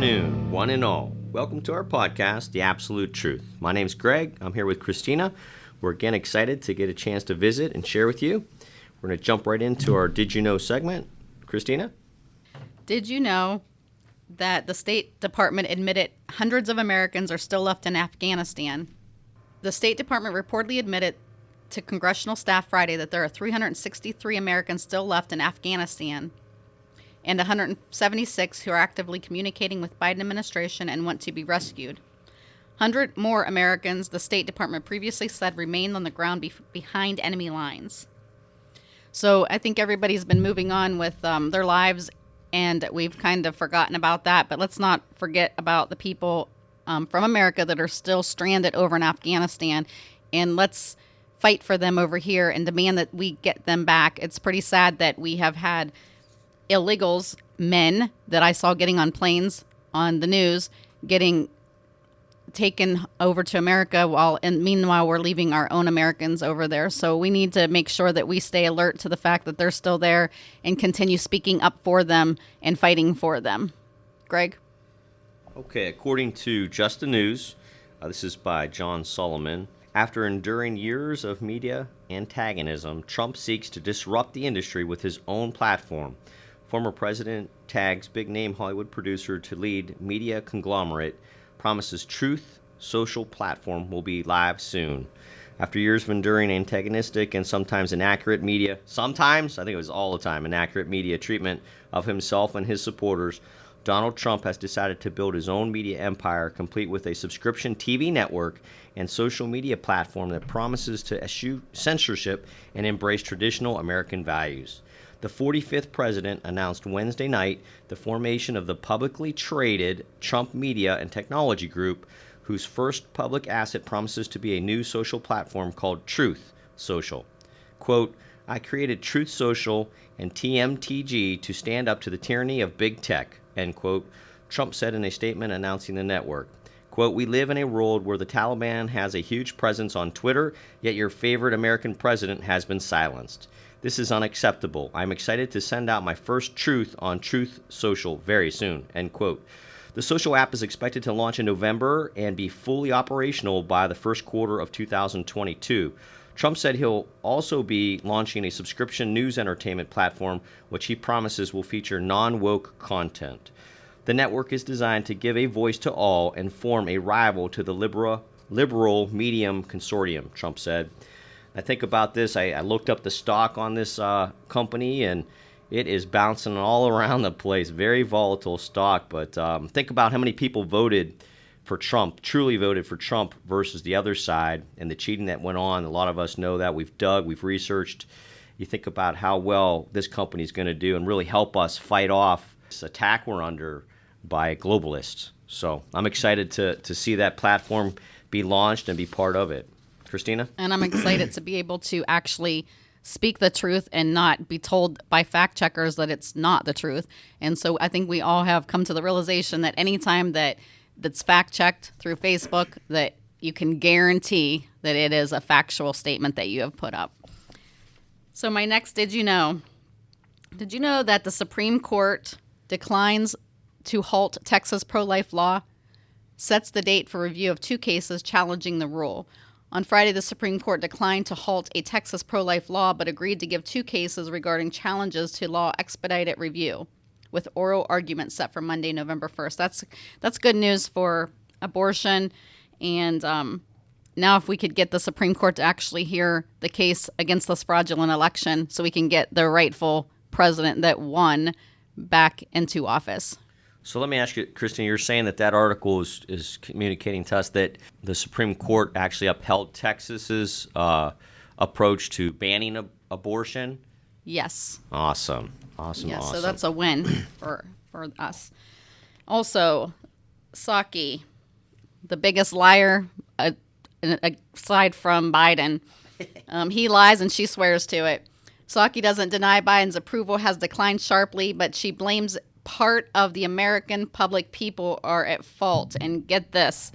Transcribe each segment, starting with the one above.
afternoon, one and all. Welcome to our podcast, The Absolute Truth. My name's Greg. I'm here with Christina. We're again excited to get a chance to visit and share with you. We're going to jump right into our Did You Know segment. Christina? Did you know that the State Department admitted hundreds of Americans are still left in Afghanistan? The State Department reportedly admitted to congressional staff Friday that there are 363 Americans still left in Afghanistan and 176 who are actively communicating with Biden administration and want to be rescued. 100 more Americans, the State Department previously said, remained on the ground behind enemy lines. So I think everybody's been moving on with their lives, and we've kind of forgotten about that. But let's not forget about the people from America that are still stranded over in Afghanistan, and let's fight for them over here and demand that we get them back. It's pretty sad that we have had illegals, men that I saw getting on planes on the news, getting taken over to America meanwhile we're leaving our own Americans over there. So we need to make sure that we stay alert to the fact that they're still there and continue speaking up for them and fighting for them. Greg? Okay, according to Just the News, this is by John Solomon. After enduring years of media antagonism, Trump seeks to disrupt the industry with his own platform. Former president tags big-name Hollywood producer to lead media conglomerate, promises Truth social platform will be live soon. After years of enduring antagonistic and sometimes inaccurate media, I think it was all the time, inaccurate media treatment of himself and his supporters, Donald Trump has decided to build his own media empire, complete with a subscription TV network and social media platform that promises to eschew censorship and embrace traditional American values. The 45th president announced Wednesday night the formation of the publicly traded Trump Media and Technology Group, whose first public asset promises to be a new social platform called Truth Social. Quote, I created Truth Social and TMTG to stand up to the tyranny of big tech, end quote, Trump said in a statement announcing the network. Quote, we live in a world where the Taliban has a huge presence on Twitter, yet your favorite American president has been silenced. This is unacceptable. I'm excited to send out my first truth on Truth Social very soon, end quote. The social app is expected to launch in November and be fully operational by the first quarter of 2022. Trump said he'll also be launching a subscription news entertainment platform, which he promises will feature non-woke content. The network is designed to give a voice to all and form a rival to the liberal Medium Consortium, Trump said. I think about this. I looked up the stock on this company, and it is bouncing all around the place. Very volatile stock, but think about how many people voted for Trump, truly voted for Trump versus the other side, and the cheating that went on. A lot of us know that. We've dug, we've researched. You think about how well this company is going to do and really help us fight off this attack we're under by globalists. So I'm excited to see that platform be launched and be part of it. Christina? And I'm excited to be able to actually speak the truth and not be told by fact checkers that it's not the truth. And so I think we all have come to the realization that anytime that's fact checked through Facebook, that you can guarantee that it is a factual statement that you have put up. So my next did you know that the Supreme Court declines to halt Texas pro-life law, sets the date for review of two cases challenging the rule. On Friday, the Supreme Court declined to halt a Texas pro-life law, but agreed to give two cases regarding challenges to law expedited review, with oral arguments set for Monday, November 1st. That's good news for abortion. And now if we could get the Supreme Court to actually hear the case against this fraudulent election so we can get the rightful president that won back into office. So let me ask you, Christine, you're saying that article is communicating to us that the Supreme Court actually upheld Texas's approach to banning abortion? Yes. Awesome. Yes, so that's a win for us. Also, Psaki, the biggest liar aside from Biden. He lies and she swears to it. Psaki doesn't deny Biden's approval has declined sharply, but she blames part of the American public people are at fault. And get this,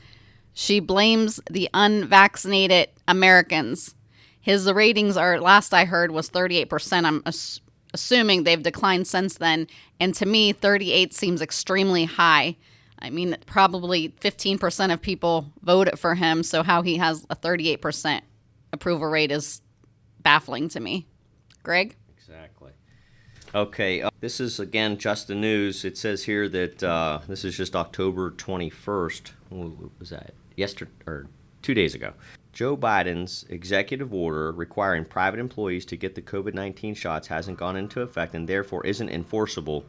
she blames the unvaccinated Americans. His ratings are, last I heard, was 38%. I'm assuming they've declined since then. And to me, 38 seems extremely high. I mean, probably 15% of people voted for him, so how he has a 38% approval rate is baffling to me. Greg? Exactly. Okay, this is, again, just the news. It says here that this is just October 21st. What was that? Yesterday, or 2 days ago. Joe Biden's executive order requiring private employees to get the COVID-19 shots hasn't gone into effect and therefore isn't enforceable,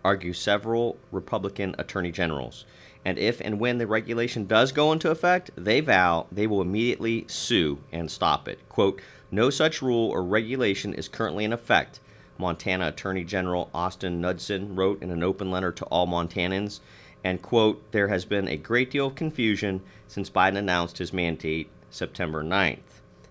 argue several Republican attorney generals. And if and when the regulation does go into effect, they vow they will immediately sue and stop it. Quote, no such rule or regulation is currently in effect, Montana Attorney General Austin Knudsen wrote in an open letter to all Montanans. And, quote, there has been a great deal of confusion since Biden announced his mandate September 9th.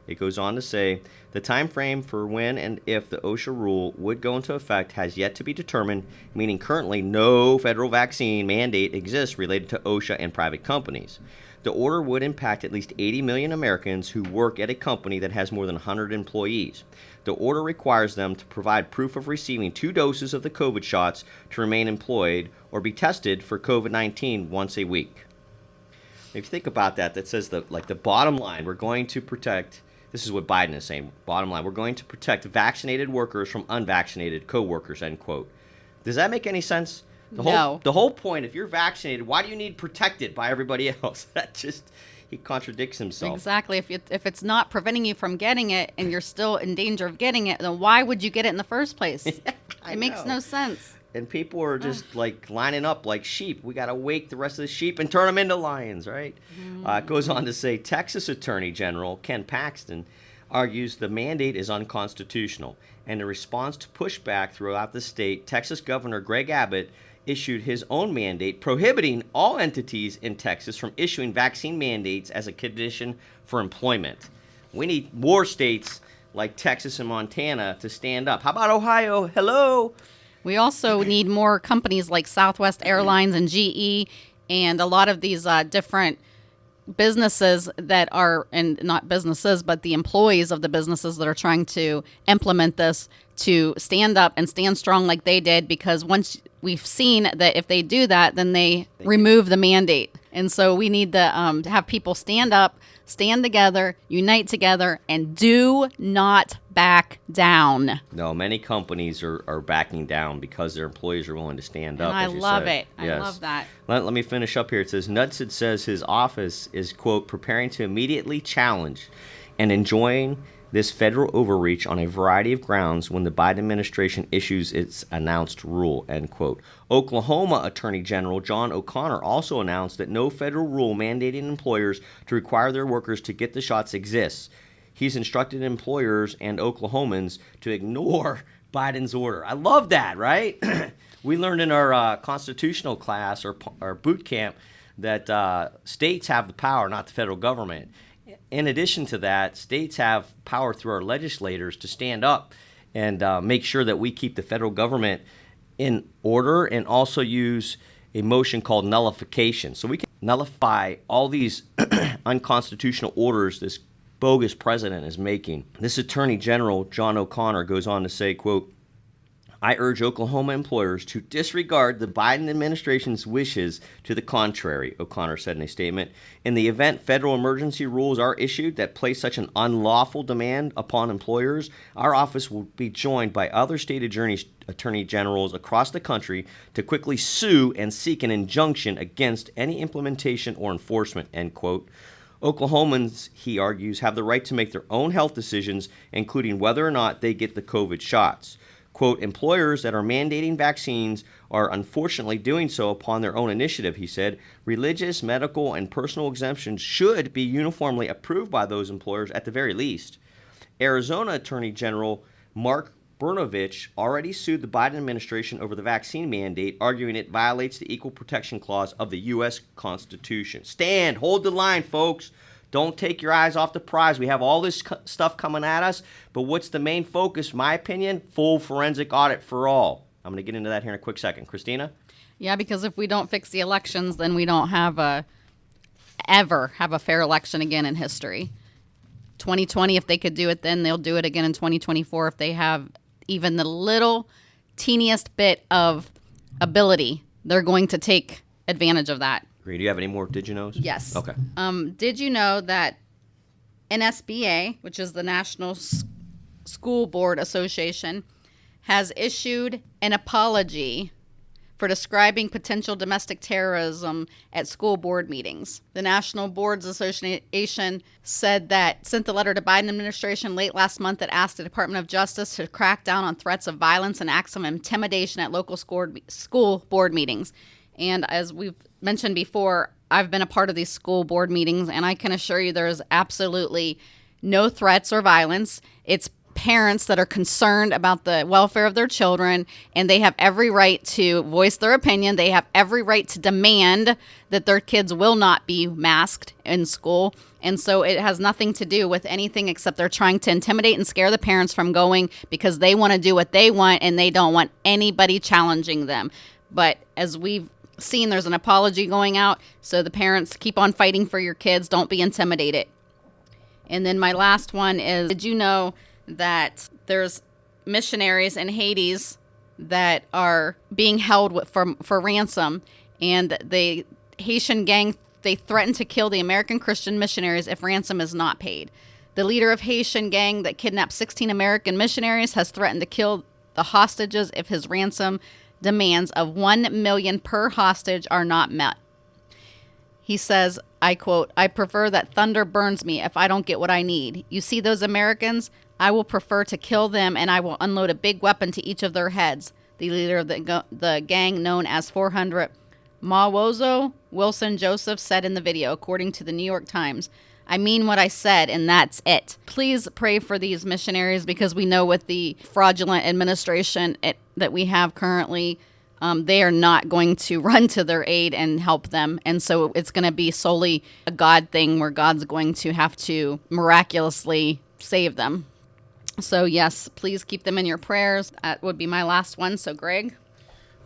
It goes on to say, the time frame for when and if the OSHA rule would go into effect has yet to be determined, meaning currently no federal vaccine mandate exists related to OSHA and private companies. The order would impact at least 80 million Americans who work at a company that has more than 100 employees. The order requires them to provide proof of receiving 2 doses of the COVID shots to remain employed or be tested for COVID-19 once a week. If you think about that, that says the bottom line, we're going to protect, this is what Biden is saying, bottom line, we're going to protect vaccinated workers from unvaccinated co-workers, end quote. Does that make any sense? No. The whole point, if you're vaccinated, why do you need protected by everybody else? That just, he contradicts himself. Exactly. If it's not preventing you from getting it and you're still in danger of getting it, then why would you get it in the first place? It makes no sense. And people are just lining up like sheep. We got to wake the rest of the sheep and turn them into lions, right? It goes on to say Texas Attorney General Ken Paxton argues the mandate is unconstitutional. And in response to pushback throughout the state, Texas Governor Greg Abbott issued his own mandate prohibiting all entities in Texas from issuing vaccine mandates as a condition for employment. We need more states like Texas and Montana to stand up. How about Ohio? Hello? We also need more companies like Southwest Airlines and GE and a lot of these different businesses that are, and not businesses, but the employees of the businesses that are trying to implement this to stand up and stand strong like they did, because once we've seen that if they do that, then they remove the mandate. And so we need to have people stand up, stand together, unite together, and do not back down. No, many companies are backing down because their employees are willing to stand up. And I love it. Yes. I love that. Let me finish up here. It says, Knudsen says his office is, quote, preparing to immediately challenge and enjoin this federal overreach on a variety of grounds when the Biden administration issues its announced rule, end quote. Oklahoma Attorney General John O'Connor also announced that no federal rule mandating employers to require their workers to get the shots exists. He's instructed employers and Oklahomans to ignore Biden's order. I love that, right? We learned in our constitutional class or boot camp that states have the power, not the federal government. In addition to that, states have power through our legislators to stand up and make sure that we keep the federal government in order, and also use a motion called nullification. So we can nullify all these unconstitutional orders this bogus president is making. This Attorney General, John O'Connor, goes on to say, quote, I urge Oklahoma employers to disregard the Biden administration's wishes to the contrary, O'Connor said in a statement. In the event federal emergency rules are issued that place such an unlawful demand upon employers, our office will be joined by other state attorney generals across the country to quickly sue and seek an injunction against any implementation or enforcement, end quote. Oklahomans, he argues, have the right to make their own health decisions, including whether or not they get the COVID shots. Quote, employers that are mandating vaccines are unfortunately doing so upon their own initiative, he said. Religious, medical, and personal exemptions should be uniformly approved by those employers at the very least. Arizona Attorney General Mark Brnovich already sued the Biden administration over the vaccine mandate, arguing it violates the Equal Protection Clause of the U.S. Constitution. Stand, hold the line, folks. Don't take your eyes off the prize. We have all this stuff coming at us, but what's the main focus, my opinion? Full forensic audit for all. I'm going to get into that here in a quick second. Christina? Yeah, because if we don't fix the elections, then we don't ever have a fair election again in history. 2020, if they could do it then, they'll do it again in 2024 if they have even the little teeniest bit of ability. They're going to take advantage of that. Great. Do you have any more did you knows? Yes. Okay. Did you know that NSBA, which is the National School Board Association, has issued an apology for describing potential domestic terrorism at school board meetings. The National Boards Association sent the letter to Biden administration late last month that asked the Department of Justice to crack down on threats of violence and acts of intimidation at local school board meetings. And as we've mentioned before, I've been a part of these school board meetings, and I can assure you there is absolutely no threats or violence. It's parents that are concerned about the welfare of their children, and they have every right to voice their opinion. They have every right to demand that their kids will not be masked in school. And so it has nothing to do with anything except they're trying to intimidate and scare the parents from going because they want to do what they want and they don't want anybody challenging them. But as we've seen, there's an apology going out. So the parents, keep on fighting for your kids. Don't be intimidated. And then my last one is, did you know that there's missionaries in Hades that are being held for ransom, and the Haitian gang, they threaten to kill the American Christian missionaries if ransom is not paid. The leader of Haitian gang that kidnapped 16 American missionaries has threatened to kill the hostages if his ransom demands of $1 million per hostage are not met. He says, I quote, "I prefer that thunder burns me if I don't get what I need. You see those Americans? I will prefer to kill them, and I will unload a big weapon to each of their heads," the leader of the gang known as 400 Mawozo Wilson Joseph said in the video, according to the New York Times. "I mean what I said, and that's it." Please pray for these missionaries, because we know with the fraudulent administration that we have currently, they are not going to run to their aid and help them. And so it's going to be solely a God thing where God's going to have to miraculously save them. So yes, please keep them in your prayers. That would be my last one. So Greg?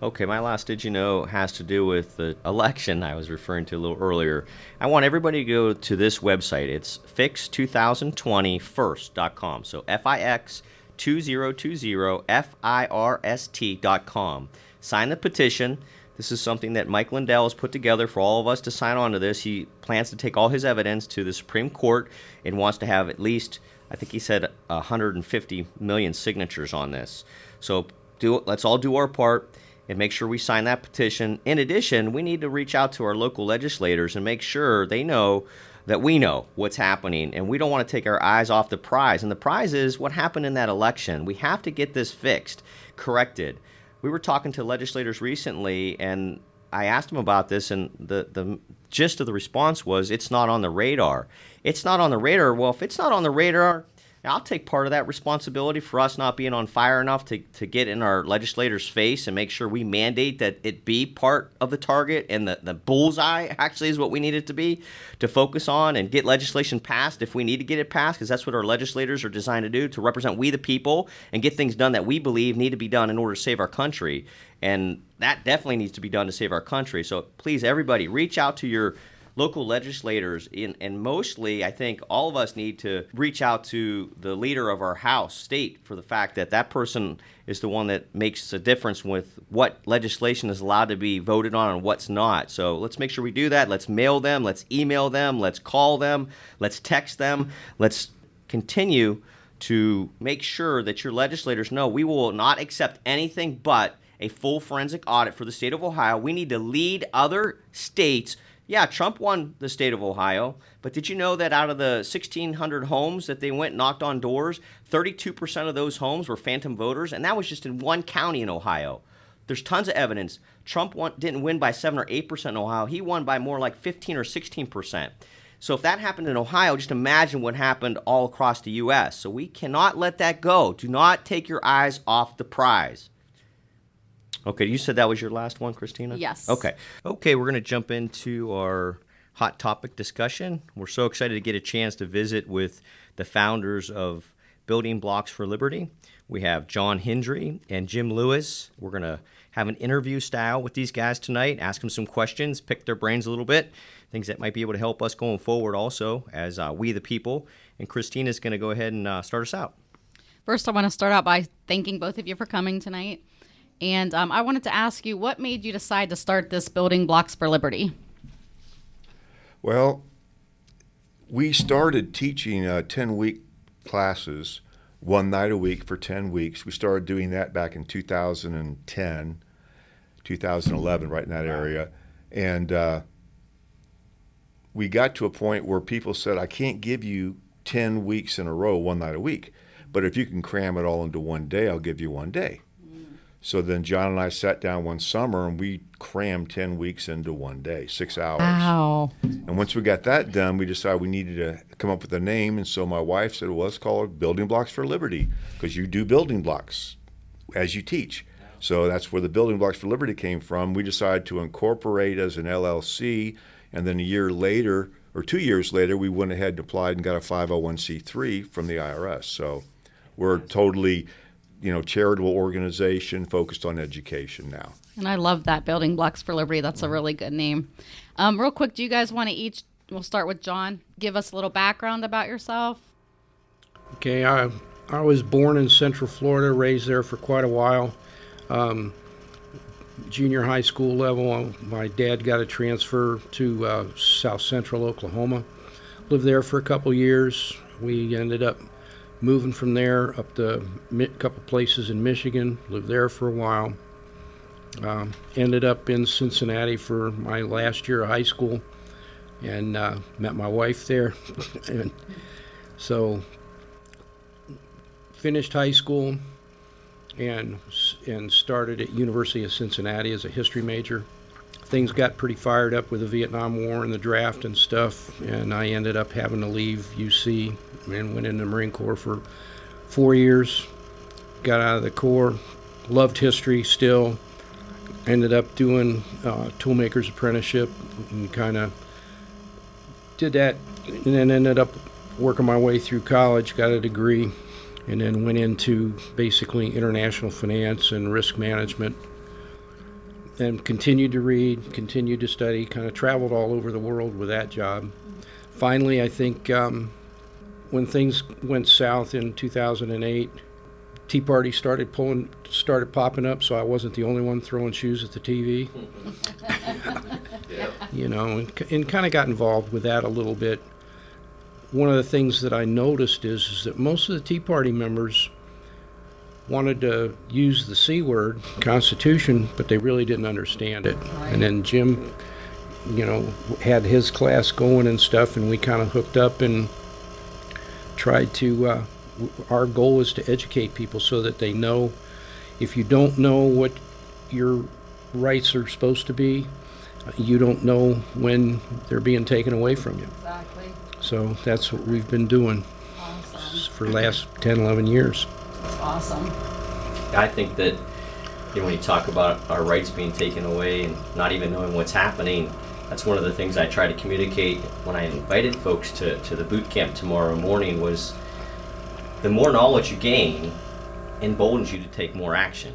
Okay, my last did you know has to do with the election I was referring to a little earlier. I want everybody to go to this website. It's fix2020first.com. So FIX2020FIRST.com. Sign the petition. This is something that Mike Lindell has put together for all of us to sign on to this. He plans to take all his evidence to the Supreme Court and wants to have at least, I think he said, 150 million signatures on this. So let's all do our part and make sure we sign that petition. In addition, we need to reach out to our local legislators and make sure they know that we know what's happening, and we don't want to take our eyes off the prize. And the prize is what happened in that election. We have to get this fixed, corrected. We were talking to legislators recently, and I asked them about this, and the gist of the response was, it's not on the radar. It's not on the radar. Well, if it's not on the radar, I'll take part of that responsibility for us not being on fire enough to get in our legislators' face and make sure we mandate that it be part of the target, and the bullseye actually is what we need it to be, to focus on and get legislation passed if we need to get it passed, because that's what our legislators are designed to do, to represent we the people and get things done that we believe need to be done in order to save our country. And that definitely needs to be done to save our country. So please, everybody, reach out to your local legislators, and mostly I think all of us need to reach out to the leader of our House state, for the fact that that person is the one that makes a difference with what legislation is allowed to be voted on and what's not. So let's make sure we do that. Let's mail them, let's email them, let's call them, let's text them. Let's continue to make sure that your legislators know we will not accept anything but a full forensic audit for the state of Ohio. We need to lead other states. Yeah, Trump won the state of Ohio, but did you know that out of the 1,600 homes that they went and knocked on doors, 32% of those homes were phantom voters, and that was just in one county in Ohio. There's tons of evidence. Trump didn't win by 7 or 8% in Ohio. He won by more like 15 or 16%. So if that happened in Ohio, just imagine what happened all across the U.S. So we cannot let that go. Do not take your eyes off the prize. Okay, you said that was your last one, Christina? Yes. Okay, we're going to jump into our hot topic discussion. We're so excited to get a chance to visit with the founders of Building Blocks for Liberty. We have John Hendry and Jim Lewis. We're going to have an interview style with these guys tonight, ask them some questions, pick their brains a little bit, things that might be able to help us going forward also as we the people. And Christina's going to go ahead and start us out. First, I want to start out by thanking both of you for coming tonight. And I wanted to ask you, what made you decide to start this Building Blocks for Liberty? Well, we started teaching 10-week classes, one night a week for 10 weeks. We started doing that back in 2010, 2011, right in that area. And we got to a point where people said, I can't give you 10 weeks in a row, one night a week. But if you can cram it all into one day, I'll give you one day. So then John and I sat down one summer and we crammed 10 weeks into one day, 6 hours. Wow. And once we got that done, we decided we needed to come up with a name. And so my wife said, well, let's call it Building Blocks for Liberty, because you do building blocks as you teach. So that's where the Building Blocks for Liberty came from. We decided to incorporate as an LLC. And then a year later, or 2 years later, we went ahead and applied and got a 501c3 from the IRS. So we're totally, charitable organization focused on education now. And I love that, Building Blocks for Liberty. That's a really good name. Real quick, do you guys want to we'll start with John, give us a little background about yourself? Okay, I was born in Central Florida, raised there for quite a while. Junior high school level, my dad got a transfer to South Central Oklahoma. Lived there for a couple years. We ended up moving from there up to a couple places in Michigan. Lived there for a while. Ended up in Cincinnati for my last year of high school, and met my wife there. And so finished high school and started at University of Cincinnati as a history major. Things got pretty fired up with the Vietnam War and the draft and stuff, and I ended up having to leave UC and went into the Marine Corps for 4 years. Got out of the Corps, loved history still, ended up doing toolmaker's apprenticeship and kind of did that, and then ended up working my way through college, got a degree, and then went into basically international finance and risk management, and continued to read, continued to study, kind of traveled all over the world with that job. Finally, I think when things went south in 2008, Tea Party started popping up, so I wasn't the only one throwing shoes at the TV. And kind of got involved with that a little bit. One of the things that I noticed is that most of the Tea Party members wanted to use the C word, Constitution, but they really didn't understand it. Right. And then Jim, had his class going and stuff, and we kind of hooked up and tried to, our goal is to educate people so that they know if you don't know what your rights are supposed to be, you don't know when they're being taken away from you. Exactly. So that's what we've been doing for the last 10, 11 years. Awesome. I think that when you talk about our rights being taken away and not even knowing what's happening, that's one of the things I try to communicate when I invited folks to the boot camp tomorrow morning. Was the more knowledge you gain emboldens you to take more action,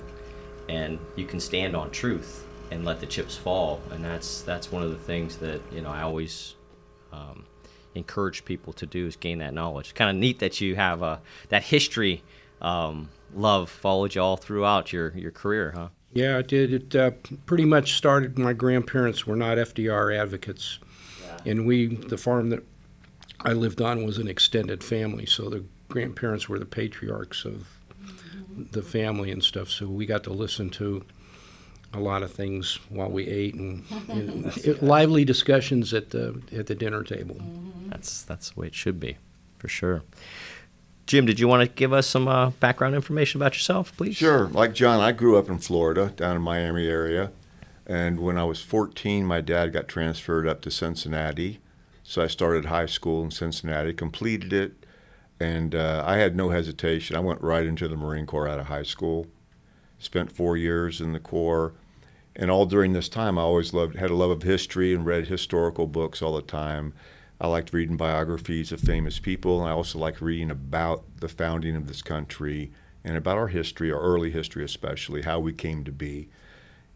and you can stand on truth and let the chips fall. And that's one of the things that I always encourage people to do, is gain that knowledge. Kind of neat that you have that history love followed you all throughout your career, huh? Yeah, it did. It pretty much started, my grandparents were not FDR advocates. Yeah. And the farm that I lived on was an extended family, so the grandparents were the patriarchs of the family and stuff, so we got to listen to a lot of things while we ate, and lively discussions at the dinner table. That's the way it should be, for sure. Jim, did you want to give us some background information about yourself, please? Sure. Like John, I grew up in Florida, down in Miami area, and when I was 14, my dad got transferred up to Cincinnati, so I started high school in Cincinnati, completed it, and I had no hesitation. I went right into the Marine Corps out of high school, spent 4 years in the Corps, and all during this time I always had a love of history and read historical books all the time. I liked reading biographies of famous people, and I also liked reading about the founding of this country and about our history, our early history especially, how we came to be.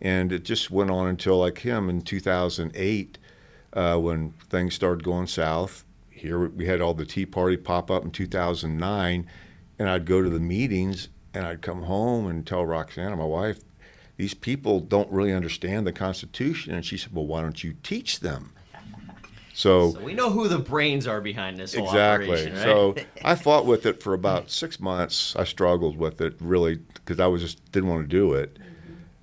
And it just went on until, like him, in 2008, when things started going south. Here we had all the Tea Party pop up in 2009, and I'd go to the meetings, and I'd come home and tell Roxanna, my wife, these people don't really understand the Constitution. And she said, well, why don't you teach them? So we know who the brains are behind this whole operation, right? So I fought with it for about 6 months. I struggled with it really because I didn't want to do it.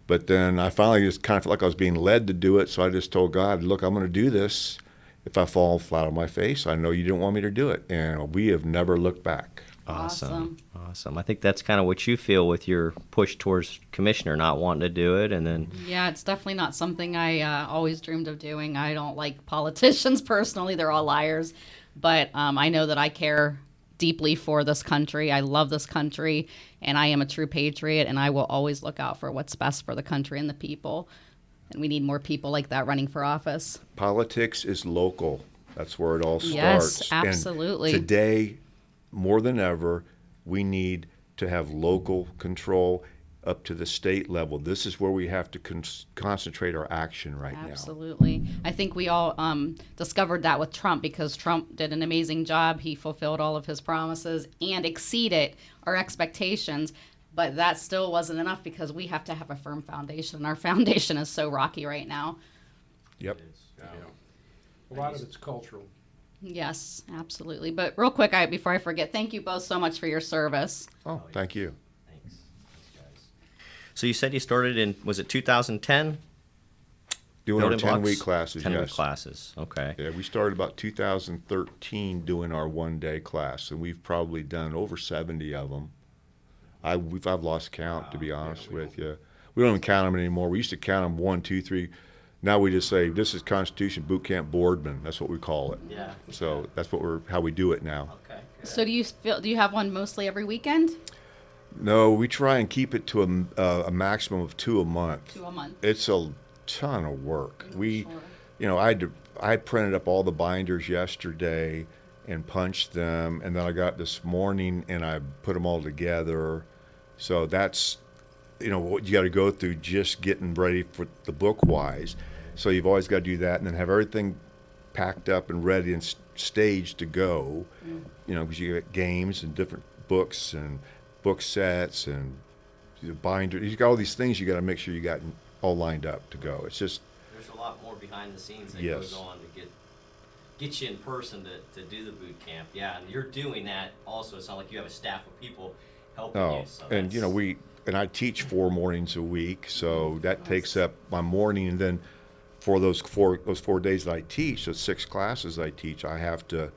But then I finally just kind of felt like I was being led to do it. So I just told God, look, I'm going to do this. If I fall flat on my face, I know you didn't want me to do it. And we have never looked back. Awesome. I think that's kind of what you feel with your push towards commissioner, not wanting to do it, and then. Yeah, it's definitely not something I always dreamed of doing. I don't like politicians personally; they're all liars. But I know that I care deeply for this country. I love this country, and I am a true patriot, and I will always look out for what's best for the country and the people. And we need more people like that running for office. Politics is local. That's where it all starts. Yes, absolutely. And today, more than ever, we need to have local control up to the state level. This is where we have to concentrate our action right now. Absolutely. I think we all discovered that with Trump, because Trump did an amazing job. He fulfilled all of his promises and exceeded our expectations. But that still wasn't enough, because we have to have a firm foundation. Our foundation is so rocky right now. Yep. A lot of it's cultural. Yes, absolutely. But real quick, before I forget, thank you both so much for your service. Oh, thank you. Thanks, guys. So you said you started in, was it 2010? Doing our Building blocks? 10-week classes, 10-week yes. classes, okay. Yeah, we started about 2013 doing our one-day class, and we've probably done over 70 of them. I've lost count, to be honest with you. We don't even count them anymore. We used to count them 1, 2, 3. Now we just say, this is Constitution Bootcamp Boardman. That's what we call it. Yeah. So that's how we do it now. Okay. So do you have one mostly every weekend? No, we try and keep it to a maximum of 2 a month. 2 a month. It's a ton of work. Sure. I printed up all the binders yesterday and punched them, and then I got this morning and I put them all together. So that's, what you got to go through just getting ready for the book-wise. So you've always got to do that, and then have everything packed up and ready and staged to go. Because you get games and different books and book sets and binders. You've got all these things you got to make sure you got all lined up to go. It's just There's a lot more behind the scenes that Yes. goes on to get you in person to do the boot camp. Yeah, and you're doing that also. It's not like you have a staff of people helping you. So and that's- I teach 4 mornings a week, so that takes up my morning, and then for those 4 days that I teach, those 6 classes I teach, I have to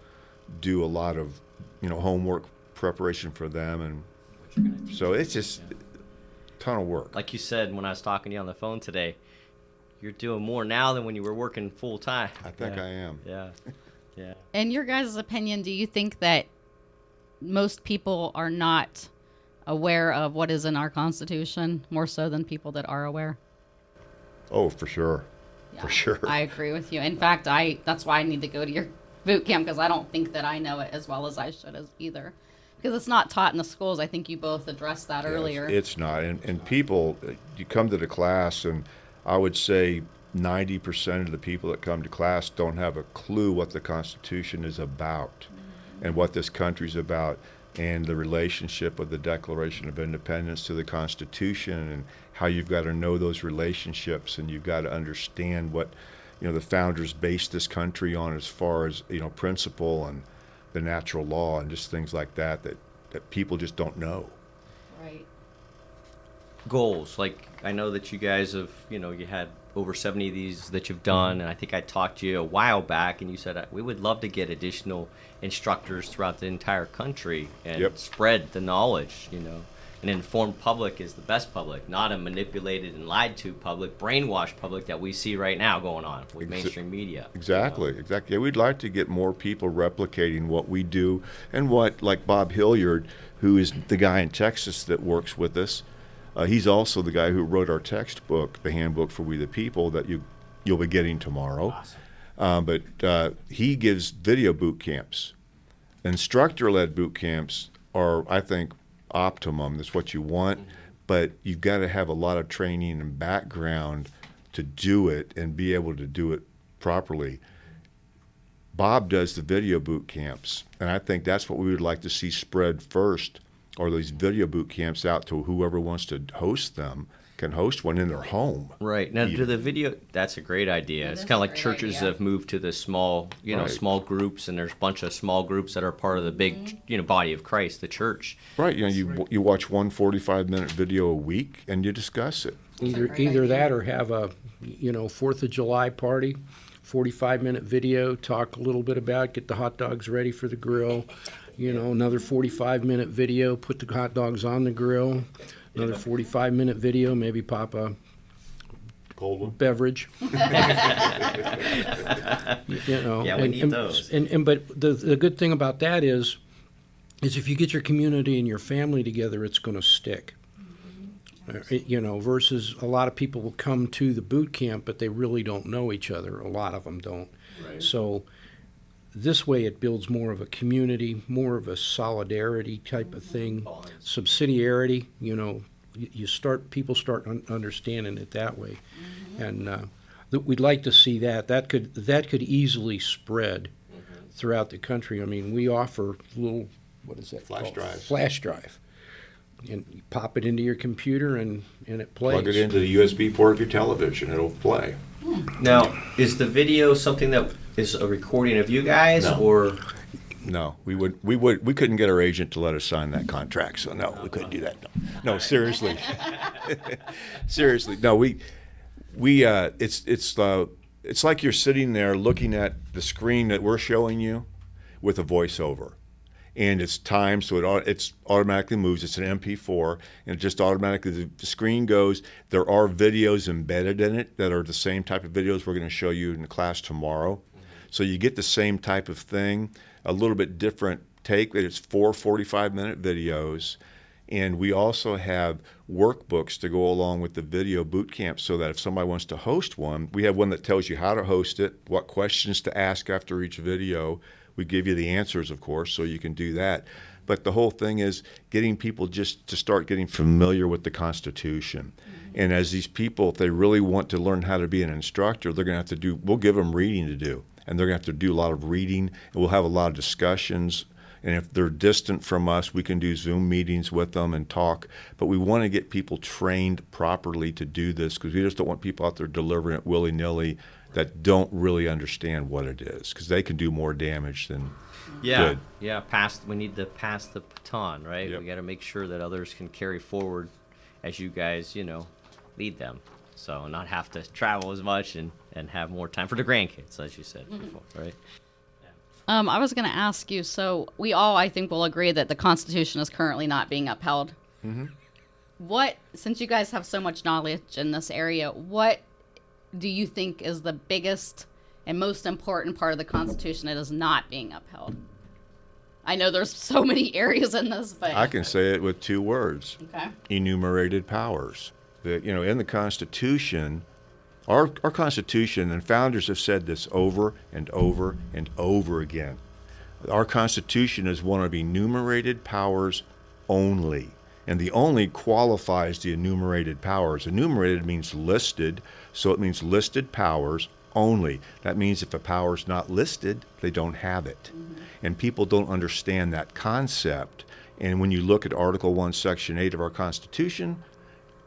do a lot of homework preparation for them, and what you're gonna teach. so it's just a ton of work. Like you said when I was talking to you on the phone today, you're doing more now than when you were working full time. I think I am. Yeah. Yeah. In your guys' opinion, do you think that most people are not aware of what is in our Constitution more so than people that are aware? Oh, for sure. Yeah, For sure. I agree with you. In fact, that's why I need to go to your boot camp, because I don't think that I know it as well as I should either. Because it's not taught in the schools. I think you both addressed that earlier. It's not. And people, you come to the class, and I would say 90% of the people that come to class don't have a clue what the Constitution is about and what this country's about, and the relationship of the Declaration of Independence to the Constitution, and how you've got to know those relationships, and you've got to understand what the founders based this country on as far as principle and the natural law and just things like that people just don't know. Right. Goals. Like, I know that you guys have, you had over 70 of these that you've done, and I think I talked to you a while back, and you said we would love to get additional instructors throughout the entire country and Yep. spread the knowledge. An informed public is the best public, not a manipulated and lied to public, brainwashed public that we see right now going on with mainstream media. Exactly. Yeah, we'd like to get more people replicating what we do, and like Bob Hilliard, who is the guy in Texas that works with us. He's also the guy who wrote our textbook, the Handbook for We the People, that you'll be getting tomorrow. Awesome. But he gives video boot camps. Instructor-led boot camps are, I think, optimum. That's what you want, but you've got to have a lot of training and background to do it and be able to do it properly. Bob does the video boot camps, and I think that's what we would like to see spread first, or these video boot camps out to whoever wants to host them, can host one in their home. Right. Now, do the video, that's a great idea. That It's is kind of a like great churches idea. have moved to the small, Right. small groups, and there's a bunch of small groups that are part of the big, body of Christ, the church. Right. You watch one 45-minute video a week and you discuss it. Either that or have a 4th of July party, 45-minute video, talk a little bit about, get the hot dogs ready for the grill. Another 45-minute video, put the hot dogs on the grill. Another 45-minute video, maybe pop a Cold one. beverage. Yeah, we need those. But the good thing about that is if you get your community and your family together, it's going to stick. Versus a lot of people will come to the boot camp, but they really don't know each other. A lot of them don't. Right. So this way it builds more of a community, more of a solidarity type of thing, subsidiarity. People start understanding it that way, and we'd like to see that. That could easily spread throughout the country. I mean, we offer little, what is that Flash called? drives. Flash drive. And you pop it into your computer and it plays. Plug it into the USB port of your television. It'll play. Now, is the video something that is a recording of you guys, No. or? No, we couldn't get our agent to let us sign that contract, so no, we couldn't do that. No, seriously, seriously, no. It's like you're sitting there looking at the screen that we're showing you with a voiceover, and it's timed so it automatically moves. It's an MP4, and it just automatically the screen goes. There are videos embedded in it that are the same type of videos we're going to show you in the class tomorrow. So you get the same type of thing, a little bit different take. It's 4 45-minute videos. And we also have workbooks to go along with the video boot camp so that if somebody wants to host one, we have one that tells you how to host it, what questions to ask after each video. We give you the answers, of course, so you can do that. But the whole thing is getting people just to start getting familiar with the Constitution. And as these people, if they really want to learn how to be an instructor, they're going to have to we'll give them reading to do. And they're going to have to do a lot of reading, and we'll have a lot of discussions. And if they're distant from us, we can do Zoom meetings with them and talk. But we want to get people trained properly to do this because we just don't want people out there delivering it willy-nilly that don't really understand what it is, because they can do more damage than good. Yeah. We need to pass the baton, right? Yep. We got to make sure that others can carry forward as you guys, lead them. So not have to travel as much and have more time for the grandkids, as you said before, right? I was going to ask you, so we all, I think, will agree that the Constitution is currently not being upheld. Since you guys have so much knowledge in this area, what do you think is the biggest and most important part of the Constitution that is not being upheld? I know there's so many areas in this, but... I can say it with 2 words. Okay. Enumerated powers. In the Constitution, our Constitution, and founders have said this over and over and over again, our Constitution is one of enumerated powers only. And the only qualifies the enumerated powers. Enumerated means listed, so it means listed powers only. That means if a power is not listed, they don't have it. And people don't understand that concept. And when you look at Article 1, Section 8 of our Constitution,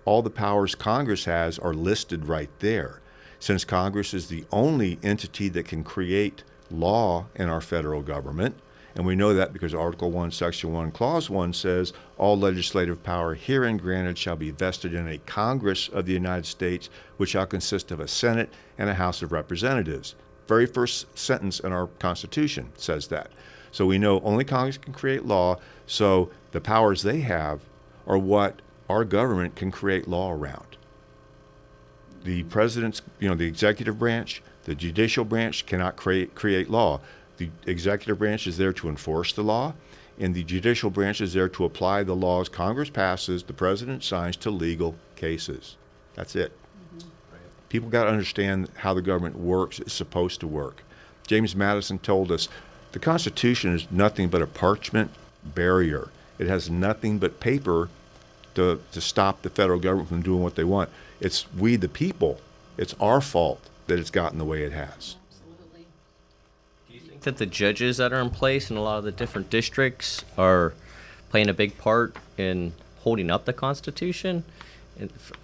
all the powers Congress has are listed right there. Since Congress is the only entity that can create law in our federal government, and we know that because Article 1, Section 1, Clause 1 says, all legislative power herein granted shall be vested in a Congress of the United States, which shall consist of a Senate and a House of Representatives. Very first sentence in our Constitution says that. So we know only Congress can create law, so the powers they have are what our government can create law around. The president's, the executive branch, the judicial branch cannot create law. The executive branch is there to enforce the law, and the judicial branch is there to apply the laws Congress passes, the president signs to legal cases. That's it. People got to understand how the government works. It's supposed to work. James Madison told us the Constitution is nothing but a parchment barrier. It has nothing but paper to stop the federal government from doing what they want. It's we, the people. It's our fault that it's gotten the way it has. Absolutely. Do you think that the judges that are in place in a lot of the different districts are playing a big part in holding up the Constitution?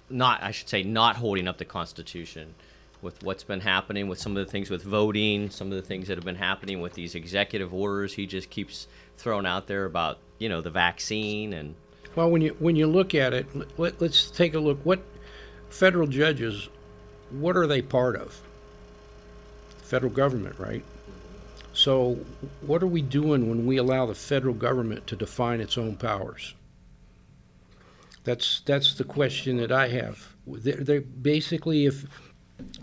not, I should say, not holding up the Constitution with what's been happening with some of the things with voting, some of the things that have been happening with these executive orders he just keeps throwing out there about, the vaccine and. Well, when you look at it, let's take a look. What federal judges, what are they part of? Federal government, right? So what are we doing when we allow the federal government to define its own powers? That's the question that I have. They're basically, if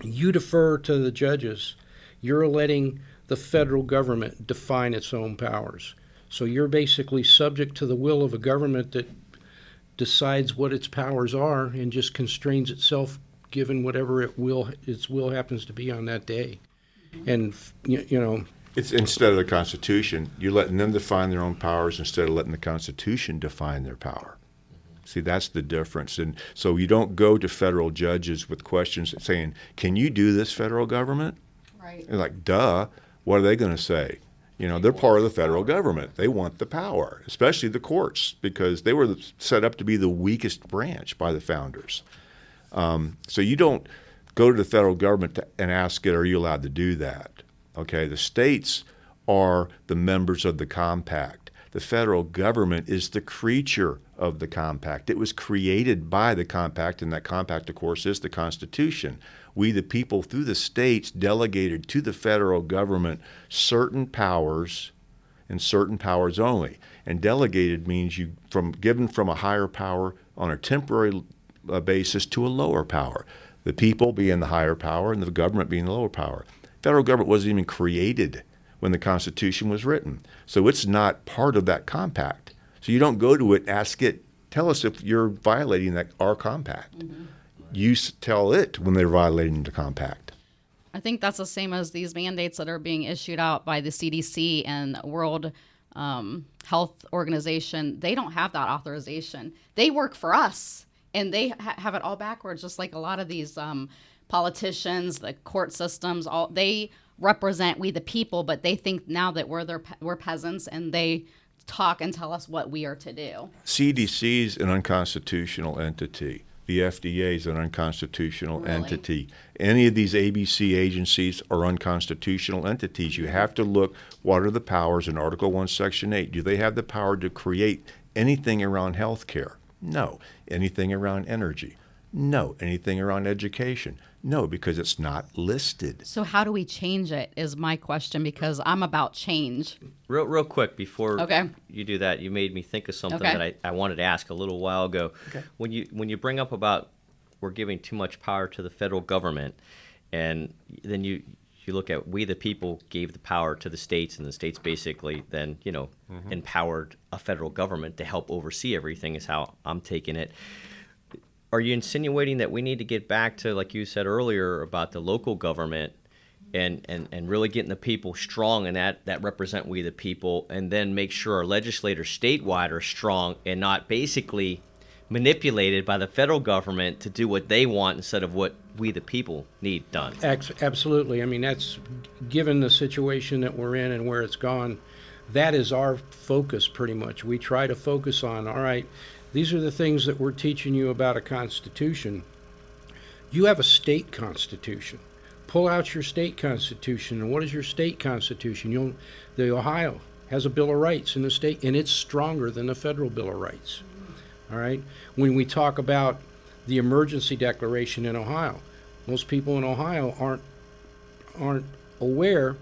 you defer to the judges, you're letting the federal government define its own powers. So you're basically subject to the will of a government that decides what its powers are and just constrains itself given whatever its will happens to be on that day. And, It's instead of the Constitution, you're letting them define their own powers instead of letting the Constitution define their power. See, that's the difference. And so you don't go to federal judges with questions saying, can you do this, federal government? Right. And like, duh, what are they going to say? They're part of the federal government. They want the power, especially the courts, because they were set up to be the weakest branch by the founders. So you don't go to the federal government and ask it, are you allowed to do that? Okay, the states are the members of the compact. The federal government is the creature of the compact. It was created by the compact, and that compact, of course, is the Constitution. We, the people, through the states, delegated to the federal government certain powers and certain powers only. And delegated means given from a higher power on a temporary basis to a lower power. The people being the higher power and the government being the lower power. Federal government wasn't even created when the Constitution was written. So it's not part of that compact. So you don't go to it, ask it, tell us if you're violating our compact. Mm-hmm. You tell it when they're violating the compact. I think that's the same as these mandates that are being issued out by the CDC and World Health Organization. They don't have that authorization. They work for us, and they have it all backwards, just like a lot of these politicians, the court systems. They represent we the people, but they think now that we're peasants, and they talk and tell us what we are to do. CDC is an unconstitutional entity. The FDA is an unconstitutional entity. Any of these ABC agencies are unconstitutional entities. You have to look, what are the powers in Article 1, Section 8? Do they have the power to create anything around health care? No. Anything around energy? No. Anything around education? No, because it's not listed. So how do we change it is my question, because I'm about change. Real quick, before you do that, you made me think of something that I wanted to ask a little while ago. Okay. When you bring up about we're giving too much power to the federal government, and then you look at we the people gave the power to the states, and the states basically then empowered a federal government to help oversee everything, is how I'm taking it. Are you insinuating that we need to get back to, like you said earlier, about the local government and really getting the people strong and that represent we the people, and then make sure our legislators statewide are strong and not basically manipulated by the federal government to do what they want instead of what we the people need done? Absolutely. I mean, that's, given the situation that we're in and where it's gone, that is our focus pretty much. We try to focus on, all right, these are the things that we're teaching you about a constitution. You have a state constitution. Pull out your state constitution. And what is your state constitution? The Ohio has a Bill of Rights in the state, and it's stronger than the federal Bill of Rights. All right? When we talk about the emergency declaration in Ohio, most people in Ohio aren't aware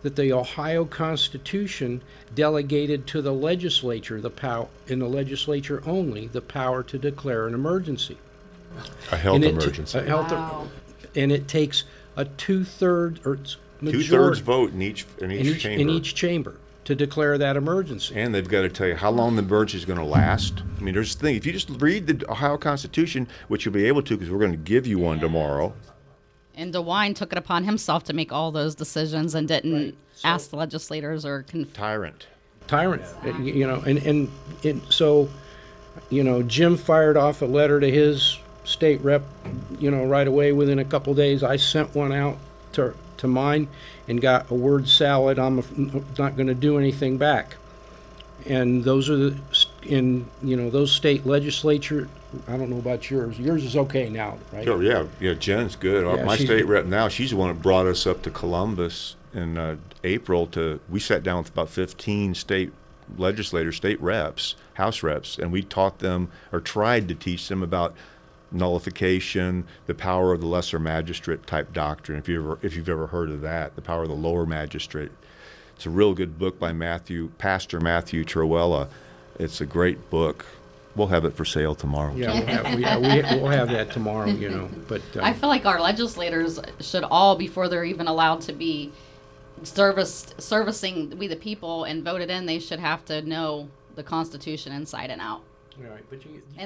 that the Ohio Constitution delegated to the legislature the power, in the legislature only, the power to declare an emergency. A health emergency. And it takes a two-thirds vote in each chamber. In each chamber to declare that emergency. And they've got to tell you how long the emergency is going to last. I mean, there's the thing. If you just read the Ohio Constitution, which you'll be able to because we're going to give you one tomorrow. And DeWine took it upon himself to make all those decisions and didn't ask the legislators or Tyrant, and so, Jim fired off a letter to his state rep, right away within a couple days. I sent one out to mine and got a word salad. I'm not going to do anything back. And those are those state legislature I don't know about yours. Yours is okay now, right? Sure, yeah, Jen's good. Yeah, My she's state good. rep now, she's the one that brought us up to Columbus in April. We sat down with about 15 state legislators, state reps, House reps, and we taught them, or tried to teach them, about nullification, the power of the lesser magistrate type doctrine. If you've ever heard of that, the power of the lower magistrate. It's a real good book by Pastor Matthew Trewella. It's a great book. We'll have it for sale tomorrow. We'll have that tomorrow, you know. But I feel like our legislators should all, before they're even allowed to be servicing we the people and voted in, they should have to know the Constitution inside and out. right, but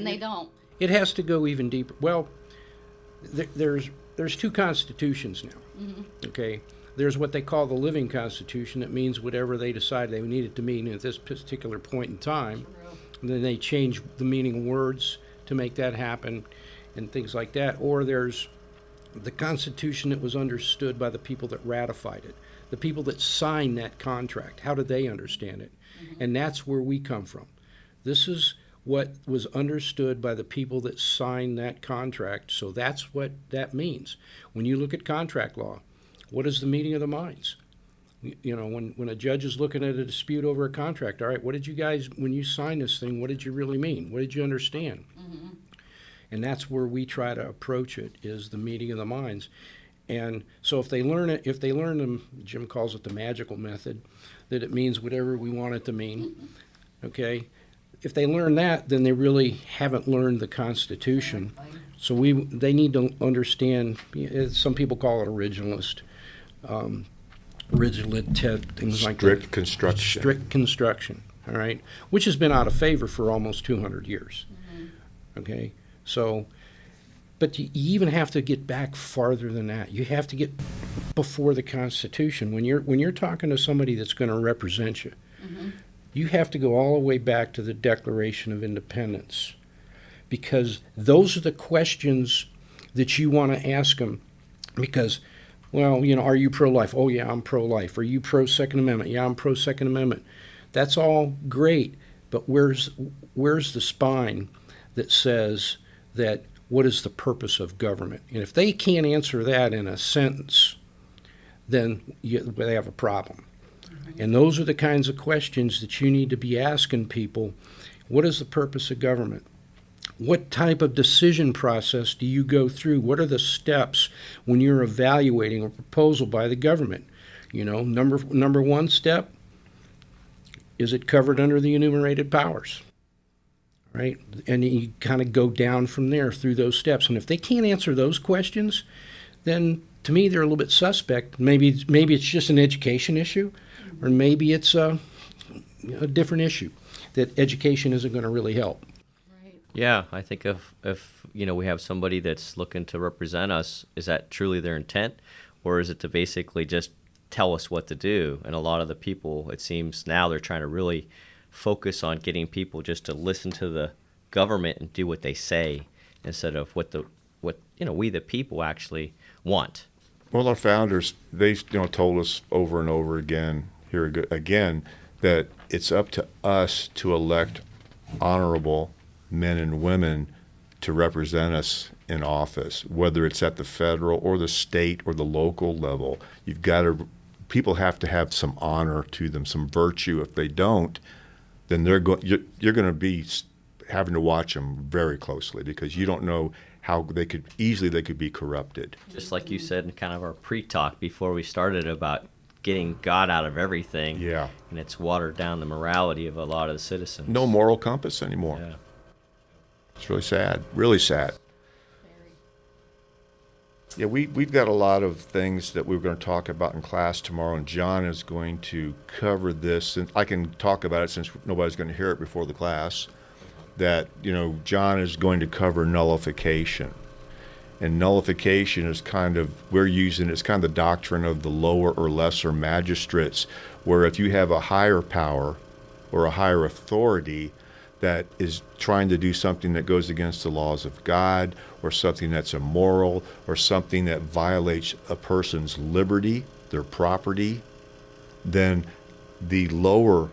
They don't. It has to go even deeper. Well, there's two constitutions now. Okay, there's what they call the living Constitution. That means whatever they decide they need it to mean at this particular point in time. And then they change the meaning of words to make that happen and things like that. Or there's the Constitution that was understood by the people that ratified it, the people that signed that contract. How did they understand it? And that's where we come from. This is what was understood by the people that signed that contract. So that's what that means. When you look at contract law, what is the meeting of the minds? You know, when a judge is looking at a dispute over a contract, all right, what did you guys, when you signed this thing, what did you really mean? What did you understand? And that's where we try to approach it, is the meeting of the minds. And so if they learn them, Jim calls it the magical method, that it means whatever we want it to mean, okay? If they learn that, then they really haven't learned the Constitution. So they need to understand, some people call it originalist, things like that. Strict construction. Strict construction, all right, which has been out of favor for almost 200 years. Okay, so, but you even have to get back farther than that. You have to get before the Constitution. When you're talking to somebody that's going to represent you, you have to go all the way back to the Declaration of Independence, because those are the questions that you want to ask them. Because, well, you know, are you pro-life? Oh, yeah, I'm pro-life. Are you pro-Second Amendment? Yeah, I'm pro-Second Amendment. That's all great, but where's the spine that says that what is the purpose of government? And if they can't answer that in a sentence, then they have a problem. And those are the kinds of questions that you need to be asking people. What is the purpose of government? What type of decision process do you go through? What are the steps when you're evaluating a proposal by the government? You know, number one step, is it covered under the enumerated powers? Right? And you kind of go down from there through those steps. And if they can't answer those questions, then to me they're a little bit suspect. Maybe it's just an education issue, or maybe it's a different issue that education isn't going to really help. Yeah, I think if you know, we have somebody that's looking to represent us, is that truly their intent, or is it to basically just tell us what to do? And a lot of the people, it seems now, they're trying to really focus on getting people just to listen to the government and do what they say, instead of what we the people actually want. Well, our founders, they told us over and over again that it's up to us to elect honorable men and women to represent us in office, whether it's at the federal or the state or the local level. People have to have some honor to them, some virtue. If they don't, then you're going to be having to watch them very closely, because you don't know how they could be corrupted. Just like you said in kind of our pre-talk before we started about getting God out of everything. Yeah. And it's watered down the morality of a lot of the citizens. No moral compass anymore. Yeah. It's really sad, really sad. Yeah, we've got a lot of things that we're going to talk about in class tomorrow, and John is going to cover this. And I can talk about it since nobody's going to hear it before the class, that, John is going to cover nullification. And nullification is it's kind of the doctrine of the lower or lesser magistrates, where if you have a higher power or a higher authority that is trying to do something that goes against the laws of God, or something that's immoral, or something that violates a person's liberty, their property, then the lower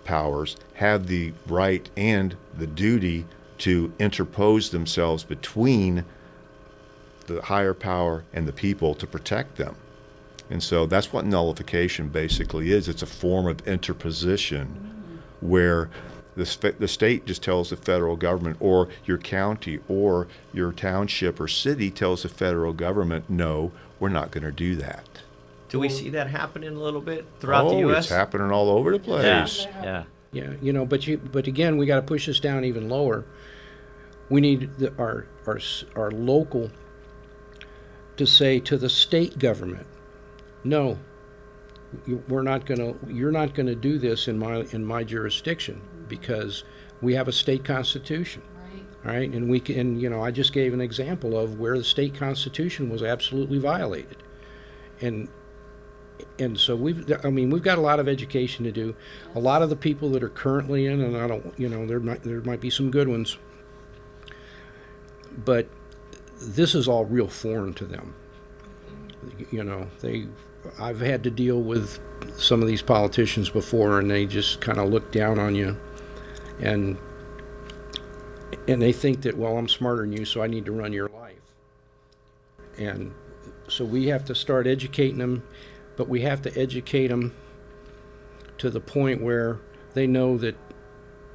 powers have the right and the duty to interpose themselves between the higher power and the people to protect them. And so that's what nullification basically is. It's a form of interposition where the state just tells the federal government, or your county or your township or city tells the federal government, no, we're not going to do that. Do we see that happening a little bit throughout the U.S.? It's happening all over the place. Yeah. Yeah, you know, but again, we got to push this down even lower. We need our local to say to the state government, no, you're not gonna do this in my jurisdiction, because we have a state constitution. Right? And we can, you know, I just gave an example of where the state constitution was absolutely violated. And so we've got a lot of education to do. A lot of the people that are currently in, and I don't, you know, there might be some good ones, but this is all real foreign to them. You know, I've had to deal with some of these politicians before, and they just kind of look down on you, and they think that, well, I'm smarter than you, so I need to run your life. And so we have to start educating them, but we have to educate them to the point where they know that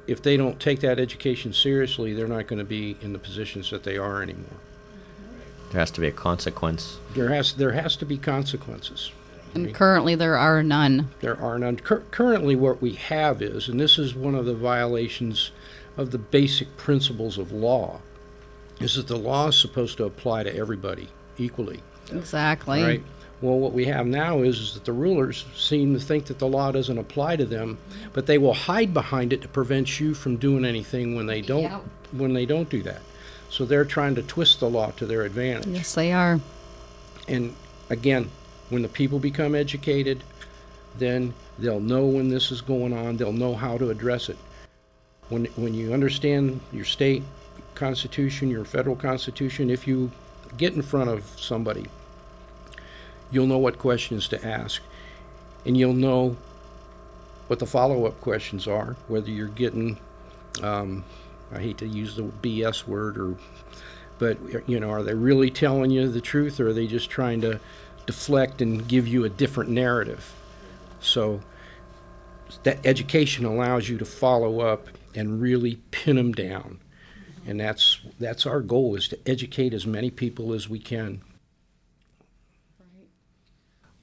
if they don't take that education seriously, they're not going to be in the positions that they are anymore. There has to be a consequence. There has to be consequences. And currently there are none. There are none. Currently what we have is, and this is one of the violations of the basic principles of law, is that the law is supposed to apply to everybody equally. Exactly. Right? Well, what we have now is that the rulers seem to think that the law doesn't apply to them, but they will hide behind it to prevent you from doing anything when they don't. Yep. When they don't do that. So they're trying to twist the law to their advantage. Yes, they are. And again, when the people become educated, then they'll know when this is going on. They'll know how to address it. When you understand your state constitution, your federal constitution, if you get in front of somebody, you'll know what questions to ask, and you'll know what the follow-up questions are, whether you're getting, I hate to use the BS word, but you know, are they really telling you the truth, or are they just trying to deflect and give you a different narrative? So that education allows you to follow up and really pin them down. And that's our goal, is to educate as many people as we can.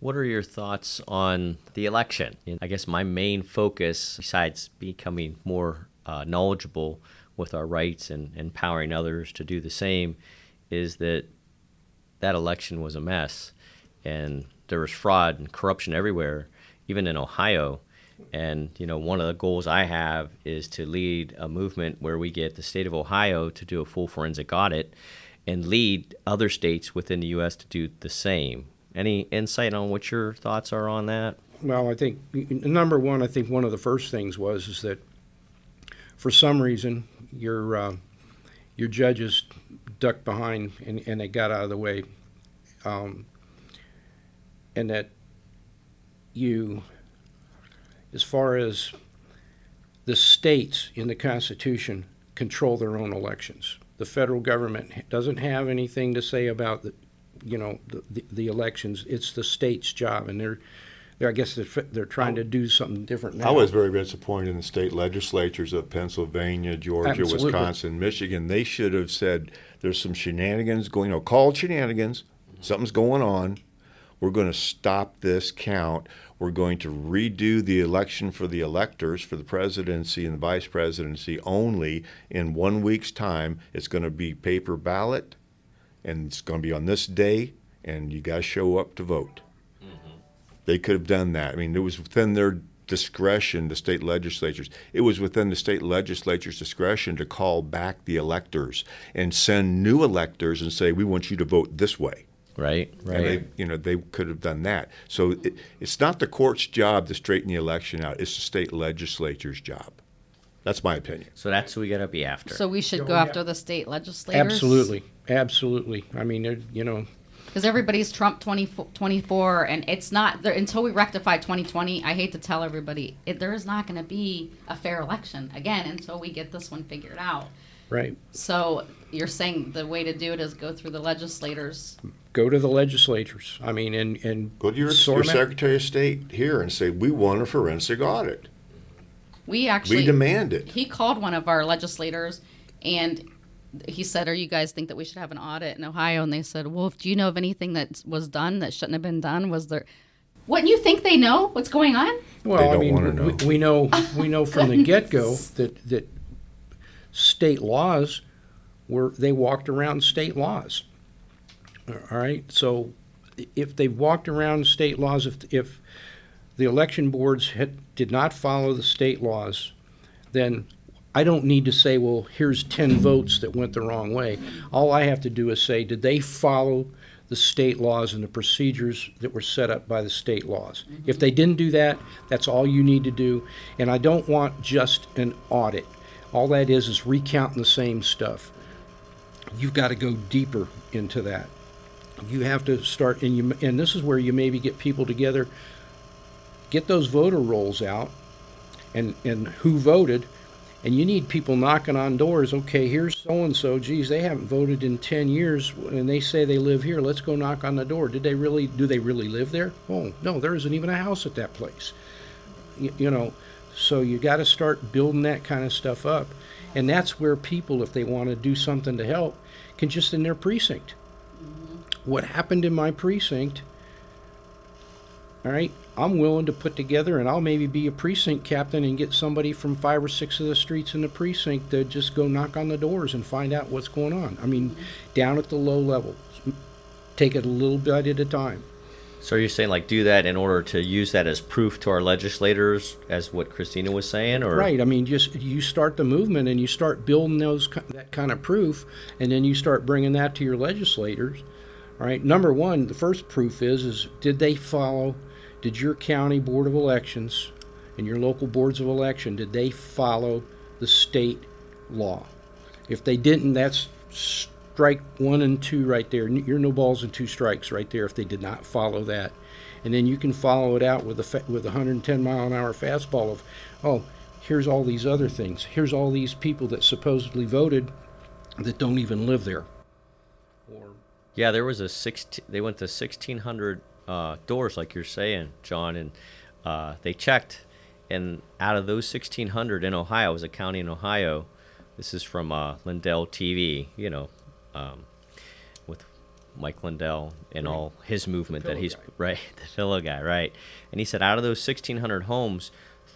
What are your thoughts on the election? I guess my main focus, besides becoming more knowledgeable with our rights and empowering others to do the same, is that election was a mess. And there was fraud and corruption everywhere, even in Ohio. And, you know, one of the goals I have is to lead a movement where we get the state of Ohio to do a full forensic audit and lead other states within the U.S. to do the same. Any insight on what your thoughts are on that? Well, I think, number one, I think one of the first things is that for some reason your judges ducked behind and they got out of the way, and that as far as the states in the Constitution control their own elections. The federal government doesn't have anything to say about the elections. It's the state's job, and I guess they're trying to do something different now. I was very disappointed in the state legislatures of Pennsylvania, Georgia, Absolutely. Wisconsin, Michigan. They should have said, there's some shenanigans going on, called shenanigans, something's going on. We're going to stop this count. We're going to redo the election for the electors for the presidency and the vice presidency only in 1 week's time. It's going to be paper ballot, and it's going to be on this day, and you guys show up to vote. Mm-hmm. They could have done that. I mean, it was within their discretion, the state legislatures. It was within the state legislature's discretion to call back the electors and send new electors and say, we want you to vote this way. Right. And they could have done that. So it's not the court's job to straighten the election out. It's the state legislature's job. That's my opinion. So that's who we got to be after. So we should go after the state legislators? Absolutely. I mean, because everybody's Trump 2024, and it's not there until we rectify 2020. I hate to tell everybody, there is not going to be a fair election again until we get this one figured out. Right. So you're saying the way to do it is go through the legislators. Go to the legislatures. I mean, and Go to your sort 'em out. Secretary of State here and say, we want a forensic audit. We actually We demand it. He called one of our legislators, and he said, "Are you guys think that we should have an audit in Ohio?" And they said, "Well, do you know of anything that was done that shouldn't have been done? Was there?" Wouldn't you think they know what's going on? Well, They I don't mean, wanna know. we know from the get-go that state laws they walked around state laws. All right, so if they walked around state laws, if the election boards did not follow the state laws, then I don't need to say, well, here's 10 votes that went the wrong way. All I have to do is say, did they follow the state laws and the procedures that were set up by the state laws? If they didn't do that, that's all you need to do. And I don't want just an audit. All that is recounting the same stuff. You've got to go deeper into that. You have to start, and this is where you maybe get people together, get those voter rolls out, and who voted, and you need people knocking on doors. Okay, here's so-and-so, geez, they haven't voted in 10 years, and they say they live here. Let's go knock on the door. Do they really live there? Oh, no, there isn't even a house at that place. You know, so you got to start building that kind of stuff up. And that's where people, if they want to do something to help, can just in their precinct. What happened in my precinct, all right, I'm willing to put together, and I'll maybe be a precinct captain and get somebody from 5 or 6 of the streets in the precinct to just go knock on the doors and find out what's going on. I mean, down at the low level. Take it a little bit at a time. So you're saying like do that in order to use that as proof to our legislators, as what Christina was saying, or Right. I mean, just you start the movement and you start building that kind of proof, and then you start bringing that to your legislators. All right. Number one, the first proof is did your county board of elections and your local boards of election, did they follow the state law? If they didn't, that's strike 1 and 2 right there. You're no balls and 2 strikes right there if they did not follow that. And then you can follow it out with a 110 mile an hour fastball of, oh, here's all these other things. Here's all these people that supposedly voted that don't even live there. Or yeah, there was they went to 1,600 doors, like you're saying, John, and they checked, and out of those 1,600 in Ohio, it was a county in Ohio. This is from Lindell TV, you know, with Mike Lindell and Right. all his movement The that he's fellow guy. right, the fellow guy, right? And he said out of those 1,600 homes,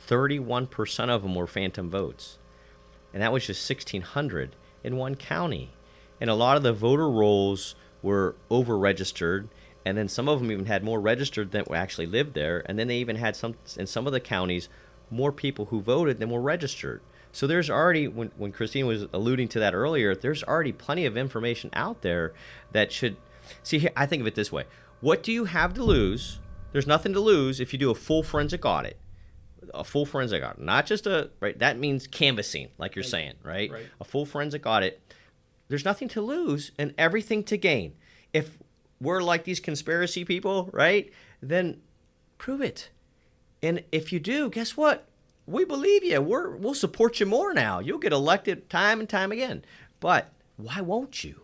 31% of them were phantom votes, and that was just 1,600 in one county. And a lot of the voter rolls were over-registered, and then some of them even had more registered than actually lived there, and then they even had in some of the counties more people who voted than were registered. So there's already, when Christine was alluding to that earlier, there's already plenty of information out there that should, see here, I think of it this way. What do you have to lose? There's nothing to lose if you do a full forensic audit. A full forensic audit, not just right, that means canvassing, like you're saying, right? A full forensic audit. There's nothing to lose and everything to gain. If we're like these conspiracy people, right, then prove it. And if you do, guess what? We believe you. We'll support you more now. You'll get elected time and time again. But why won't you?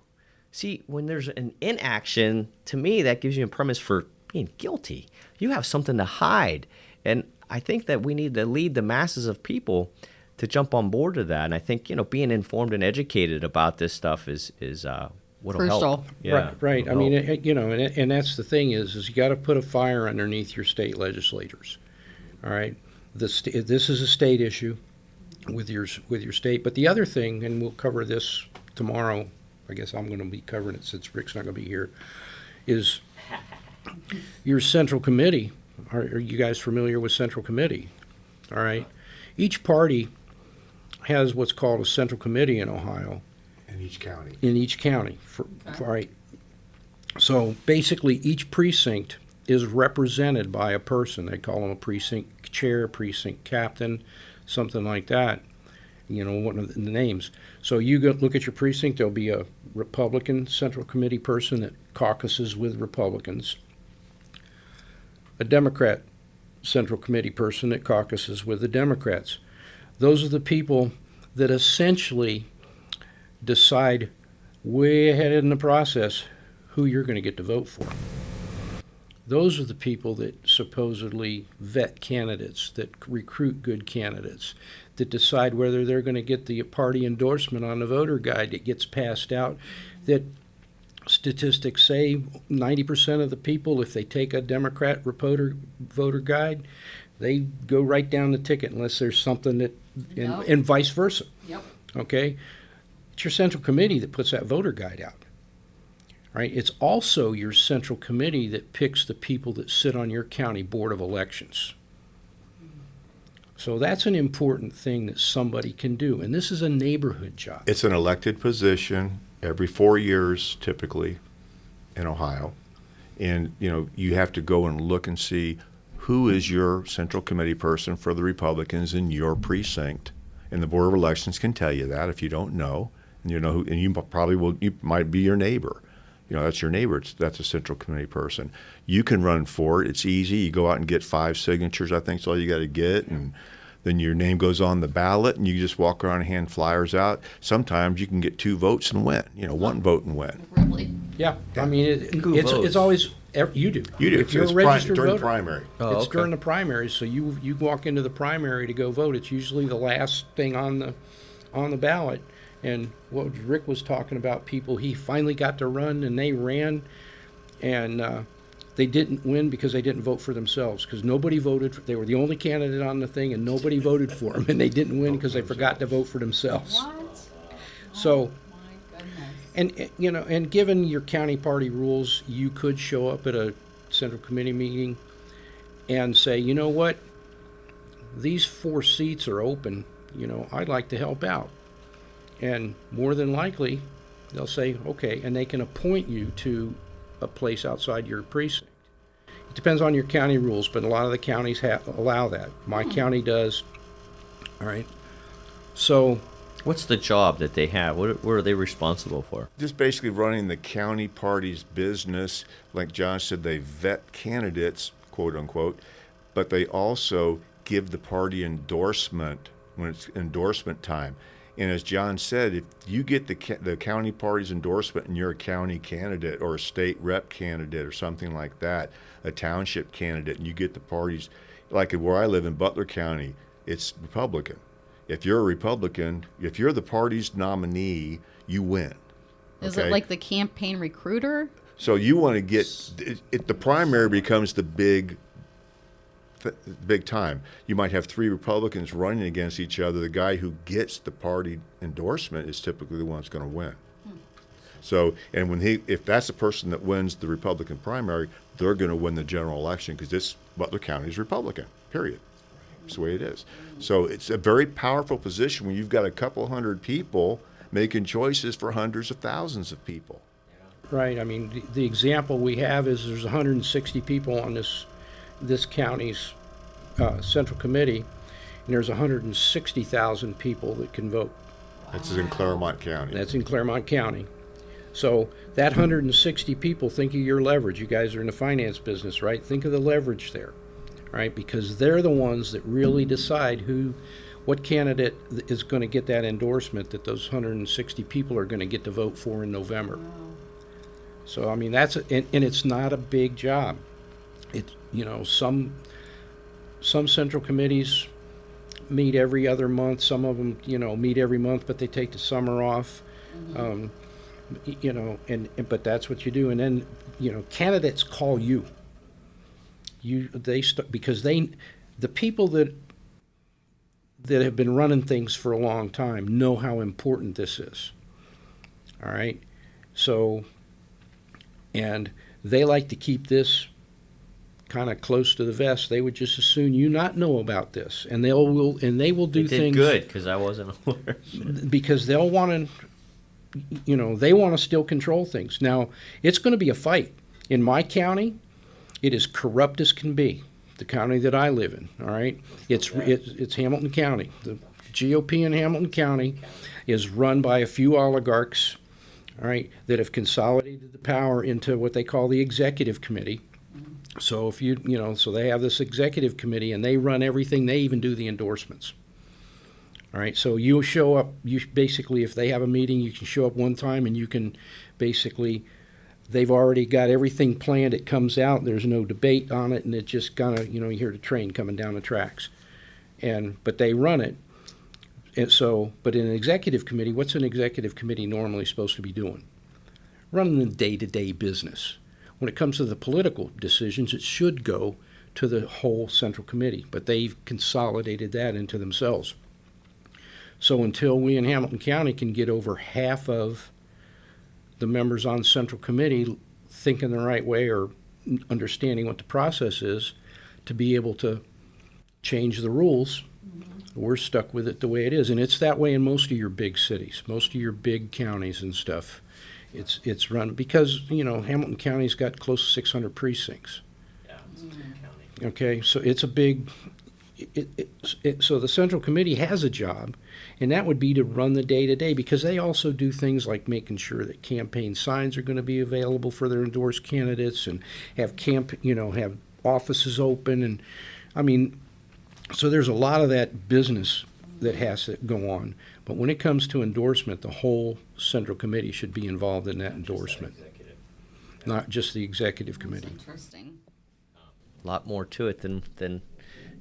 See, when there's an inaction, to me, that gives you a premise for being guilty. You have something to hide. And I think that we need to lead the masses of people to jump on board to that. And I think, being informed and educated about this stuff is what'll Crucial. help. Yeah, right. I it'll mean, help. and that's the thing is you got to put a fire underneath your state legislators. All right. This is a state issue with your state. But the other thing, and we'll cover this tomorrow, I guess I'm going to be covering it since Rick's not going to be here, is your central committee. Are you guys familiar with central committee? All right. Each party has what's called a central committee in Ohio. In each county. In each county. All right. So basically each precinct is represented by a person. They call them a precinct chair, precinct captain, something like that. One of the names. So you look at your precinct, there'll be a Republican Central Committee person that caucuses with Republicans, a Democrat Central Committee person that caucuses with the Democrats. Those are the people that essentially decide way ahead in the process who you're going to get to vote for. Those are the people that supposedly vet candidates, that recruit good candidates, that decide whether they're going to get the party endorsement on the voter guide that gets passed out, that statistics say 90% of the people, if they take a Democrat voter guide, they go right down the ticket unless there's something that, and vice versa. Yep. Okay? It's your central committee that puts that voter guide out. Right? It's also your central committee that picks the people that sit on your county board of elections. So that's an important thing that somebody can do. And this is a neighborhood job. It's an elected position every 4 years, typically, in Ohio. And, you have to go and look and see who is your central committee person for the Republicans in your precinct. And the Board of Elections can tell you that if you don't know. And you know who, and you probably will, you might be your neighbor. That's your neighbor. That's a central committee person. You can run for it. It's easy. You go out and get 5 signatures, I think is all you got to get. And then your name goes on the ballot, and you just walk around and hand flyers out. Sometimes you can get 2 votes and win, 1 vote and win. Really? Yeah. I mean, Who votes? it's always, you do. You do. If you're It's a registered during voter. the primary. Oh, It's okay. during the primary, so you walk into the primary to go vote. It's usually the last thing on the ballot. And what Rick was talking about, people he finally got to run, and they ran, and they didn't win because they didn't vote for themselves, because nobody voted. They were the only candidate on the thing, and nobody voted for them, and they didn't win because they forgot to vote for themselves. What? So, My goodness. and given your county party rules, you could show up at a central committee meeting and say, you know what, these 4 seats are open. I'd like to help out. And more than likely, they'll say, okay, and they can appoint you to a place outside your precinct. It depends on your county rules, but a lot of the counties allow that. My county does. All right. So, What's the job that they have? What are they responsible for? Just basically running the county party's business. Like John said, they vet candidates, quote unquote, but they also give the party endorsement when it's endorsement time. And as John said, if you get the county party's endorsement and you're a county candidate or a state rep candidate or something like that, a township candidate, and you get the party's, like where I live in Butler County, it's Republican. If you're a Republican, if you're the party's nominee, you win. Is it like the campaign recruiter? So you want to get the primary becomes the big time. You might have 3 Republicans running against each other. The guy who gets the party endorsement is typically the one that's going to win. So, and if that's the person that wins the Republican primary, they're going to win the general election because this Butler County is Republican, period. That's the way it is. So it's a very powerful position when you've got a couple hundred people making choices for hundreds of thousands of people. right, I mean, the example we have is there's 160 people on this county's central committee, and there's 160,000 people that can vote. That's in Claremont County. That's in Claremont County. So that 160 people, think of your leverage. You guys are in the finance business, right? Think of the leverage there, right? Because they're the ones that really decide what candidate is going to get that endorsement that those 160 people are going to get to vote for in November. So, I mean, and it's not a big job. Some central committees meet every other month. Some of them, meet every month, but they take the summer off. But that's what you do. And then, candidates call you. Because the people that have been running things for a long time know how important this is. All right. So, and they like to keep this kind of close to the vest. They would just as soon you not know about this, and they will do They did things good because I wasn't aware. because they'll want to, they want to still control things. Now, it's going to be a fight. In my county, it is corrupt as can be. The county that I live in, all right? It's Hamilton County. The GOP in Hamilton County is run by a few oligarchs, all right, that have consolidated the power into what they call the executive committee. So so they have this executive committee, and they run everything. They even do the endorsements. All right, so you show up, you basically, if they have a meeting, you can show up one time and you can basically, they've already got everything planned, it comes out, there's no debate on it, and it just kind of, you hear the train coming down the tracks. But they run it. And so, but in an executive committee, what's an executive committee normally supposed to be doing? Running the day-to-day business. When it comes to the political decisions, it should go to the whole central committee, but they've consolidated that into themselves. So until we in Hamilton County can get over half of the members on central committee thinking the right way or understanding what the process is to be able to change the rules, we're stuck with it the way it is. And it's that way in most of your big cities, most of your big counties and stuff. It's run because, Hamilton County's got close to 600 precincts. Yeah, it's a big county. Okay, so it's a big, so the central committee has a job, and that would be to run the day-to-day, because they also do things like making sure that campaign signs are going to be available for their endorsed candidates, and have have offices open, and so there's a lot of that business that has to go on. But when it comes to endorsement, the whole central committee should be involved in that endorsement, not just the executive committee. Interesting. A lot more to it than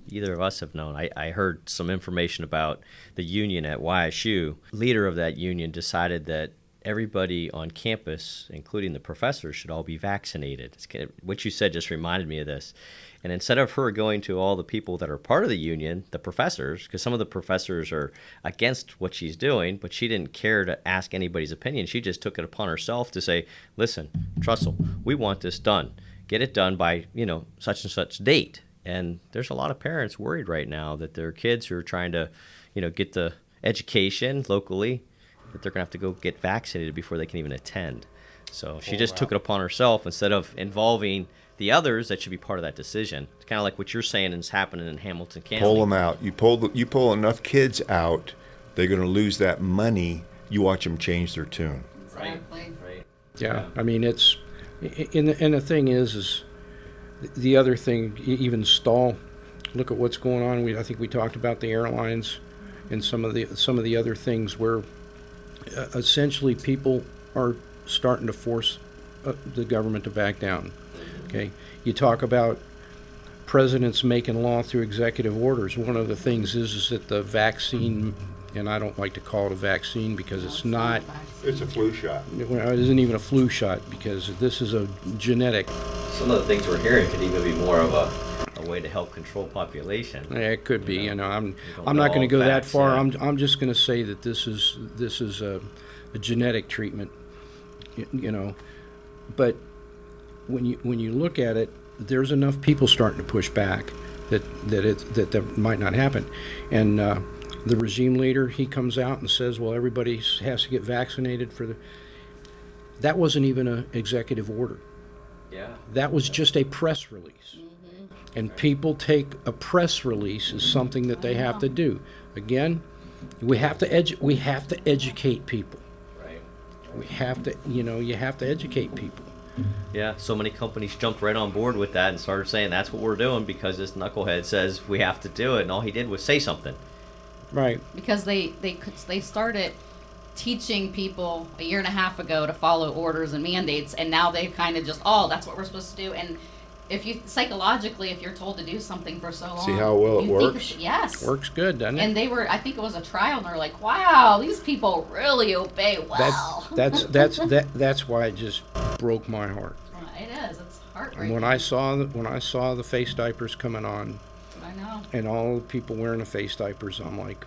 either of us have known. I heard some information about the union at YSU. Leader of that union decided that everybody on campus, including the professors, should all be vaccinated. What you said just reminded me of this. And instead of her going to all the people that are part of the union, the professors, because some of the professors are against what she's doing, but she didn't care to ask anybody's opinion. She just took it upon herself to say, listen, Trussell, we want this done. Get it done by, such and such date. And there's a lot of parents worried right now that their kids who are trying to, get the education locally, that they're going to have to go get vaccinated before they can even attend. So she just took it upon herself instead of involving the others that should be part of that decision. It's kind of like what you're saying is happening in Hamilton County. Pull them out. You pull enough kids out, they're going to lose that money. You watch them change their tune. Exactly. Right. Yeah, it's, and the thing is the other thing, even stall. Look at what's going on. I think we talked about the airlines and some of the other things where essentially people are starting to force the government to back down. Okay, you talk about presidents making law through executive orders. One of the things is that the vaccine, and I don't like to call it a vaccine because it's not. It's a flu shot. It isn't even a flu shot because this is a genetic. Some of the things we're hearing could even be more of a way to help control population. Yeah, it could be. I'm not know going to all go that facts, far. yeah. I'm just going to say that this is a genetic treatment. But when you look at it, there's enough people starting to push back that might not happen. And the regime leader, he comes out and says, well, everybody has to get vaccinated that wasn't even an executive order. Yeah. That was just a press release. And people take a press release as something that they have to do. Again, we have to educate people. Right. We have to, you have to educate people. Yeah, so many companies jumped right on board with that and started saying that's what we're doing because this knucklehead says we have to do it, and all he did was say something. Right. Because they started teaching people a year and a half ago to follow orders and mandates, and now they kind of just, that's what we're supposed to do. And if you psychologically, if you're told to do something for so long, See how well it you think works? yes, Works good, doesn't it? And I think it was a trial, and they're like, wow, these people really obey well. That's why it just broke my heart. It is. It's heartbreaking. And when I saw the face diapers coming on, I know. and all the people wearing the face diapers, I'm like,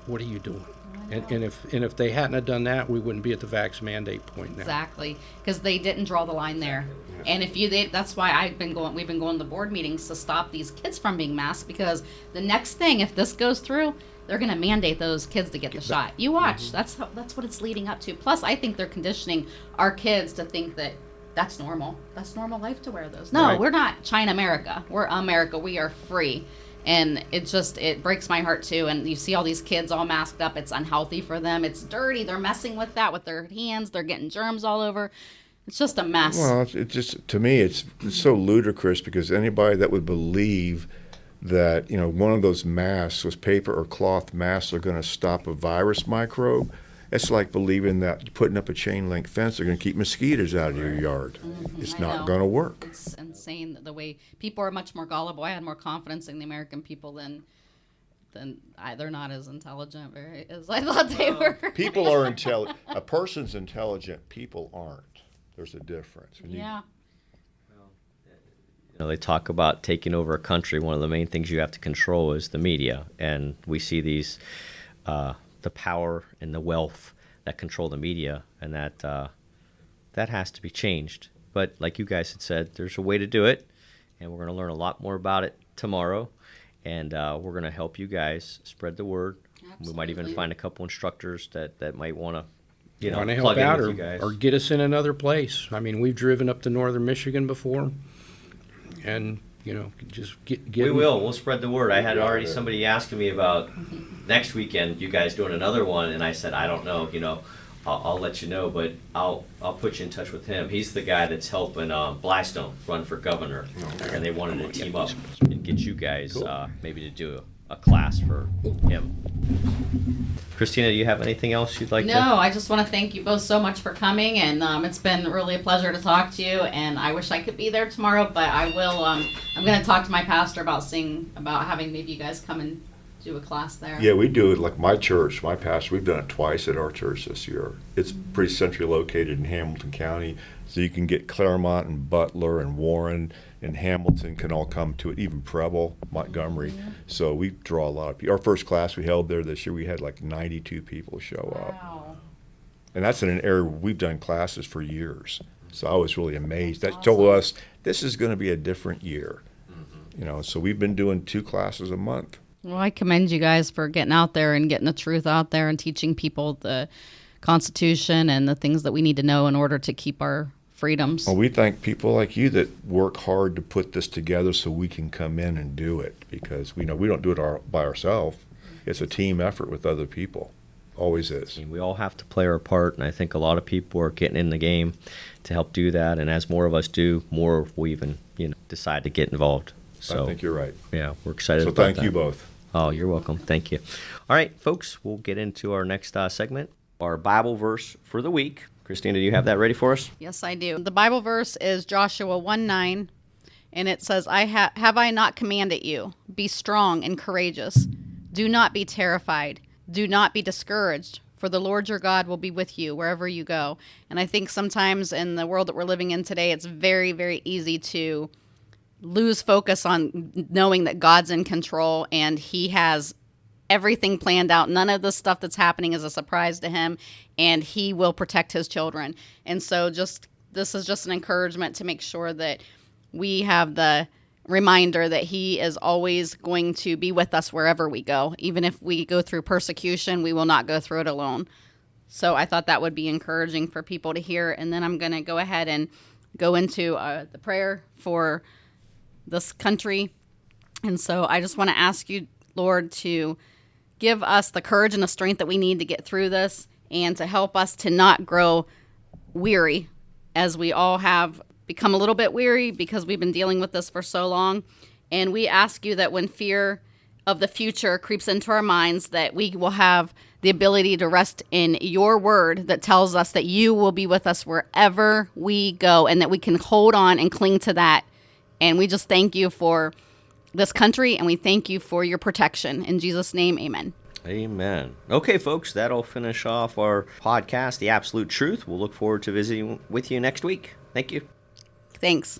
what are you doing? And if they hadn't have done that, we wouldn't be at the vax mandate point now. Exactly, because they didn't draw the line there. And that's why we've been going to board meetings to stop these kids from being masked, because the next thing, if this goes through, they're going to mandate those kids to get the shot. You watch. That's what it's leading up to. Plus, I think they're conditioning our kids to think that that's normal. That's normal life to wear those. No, Right. We're not China America. We're America. We are free. And it breaks my heart too. And you see all these kids all masked up. It's unhealthy for them. It's dirty. They're messing with that with their hands. They're getting germs all over. It's just a mess. Well, it just, to me, it's so ludicrous because anybody that would believe that, one of those masks, those paper or cloth masks, are going to stop a virus microbe. It's like believing that putting up a chain link fence are going to keep mosquitoes out of your yard. It's not going to work. It's insane the way people are much more gullible. I had more confidence in the American people than they're not as intelligent as I thought they were. People are intelligent. A person's intelligent. People aren't. There's a difference. Yeah. They talk about taking over a country. One of the main things you have to control is the media, and we see these the power and the wealth that control the media, and that has to be changed. But like you guys had said, there's a way to do it, and we're going to learn a lot more about it tomorrow, and we're going to help you guys spread the word. Absolutely. We might even find a couple instructors that might want to Want to help plug in out with you guys. or get us in another place. I mean, we've driven up to northern Michigan before, and just get. We will. We'll spread the word. I had already somebody asking me about next weekend. You guys doing another one, and I said I don't know. I'll let you know, but I'll put you in touch with him. He's the guy that's helping Blystone run for governor, and they wanted to team up and get you guys maybe to do a class for him. Christina, do you have anything else you'd like to? No, I just want to thank you both so much for coming, and it's been really a pleasure to talk to you, and I wish I could be there tomorrow, but I will. I'm going to talk to my pastor about having maybe you guys come and do a class there. Yeah, we do it like my church, my pastor. We've done it twice at our church this year. It's pretty centrally located in Hamilton County, so you can get Claremont and Butler and Warren and Hamilton can all come to it, even Preble, Montgomery. Mm-hmm. So we draw a lot of people. Our first class we held there this year, we had like 92 people show up. Wow. And that's in an area where we've done classes for years. So I was really amazed. That told us this is going to be a different year. So we've been doing 2 classes a month. Well, I commend you guys for getting out there and getting the truth out there and teaching people the Constitution and the things that we need to know in order to keep our freedoms. Well, we thank people like you that work hard to put this together so we can come in and do it, because we know we don't do it by ourselves. It's a team effort with other people. Always is. We all have to play our part, and I think a lot of people are getting in the game to help do that. And as more of us do, more we even decide to get involved. So I think you're right. Yeah, we're excited So about that. thank you both. Oh, you're welcome. Thank you. All right, folks, we'll get into our next segment, our Bible verse for the week. Christina, do you have that ready for us? Yes, I do. The Bible verse is Joshua 1:9, and it says, Have I not commanded you? Be strong and courageous. Do not be terrified. Do not be discouraged, for the Lord your God will be with you wherever you go. And I think sometimes in the world that we're living in today, it's very, very easy to lose focus on knowing that God's in control and he has everything planned out. None of the stuff that's happening is a surprise to him, and he will protect his children. And so this is just an encouragement to make sure that we have the reminder that he is always going to be with us wherever we go. Even if we go through persecution, we will not go through it alone. So I thought that would be encouraging for people to hear. And then I'm going to go ahead and go into the prayer for this country. And so I just want to ask you, Lord, to give us the courage and the strength that we need to get through this, and to help us to not grow weary, as we all have become a little bit weary because we've been dealing with this for so long. And we ask you that when fear of the future creeps into our minds, that we will have the ability to rest in your word that tells us that you will be with us wherever we go, and that we can hold on and cling to that. And we just thank you for this country, and we thank you for your protection. In Jesus' name, amen. Amen. Okay, folks, that'll finish off our podcast, The Absolute Truth. We'll look forward to visiting with you next week. Thank you. Thanks.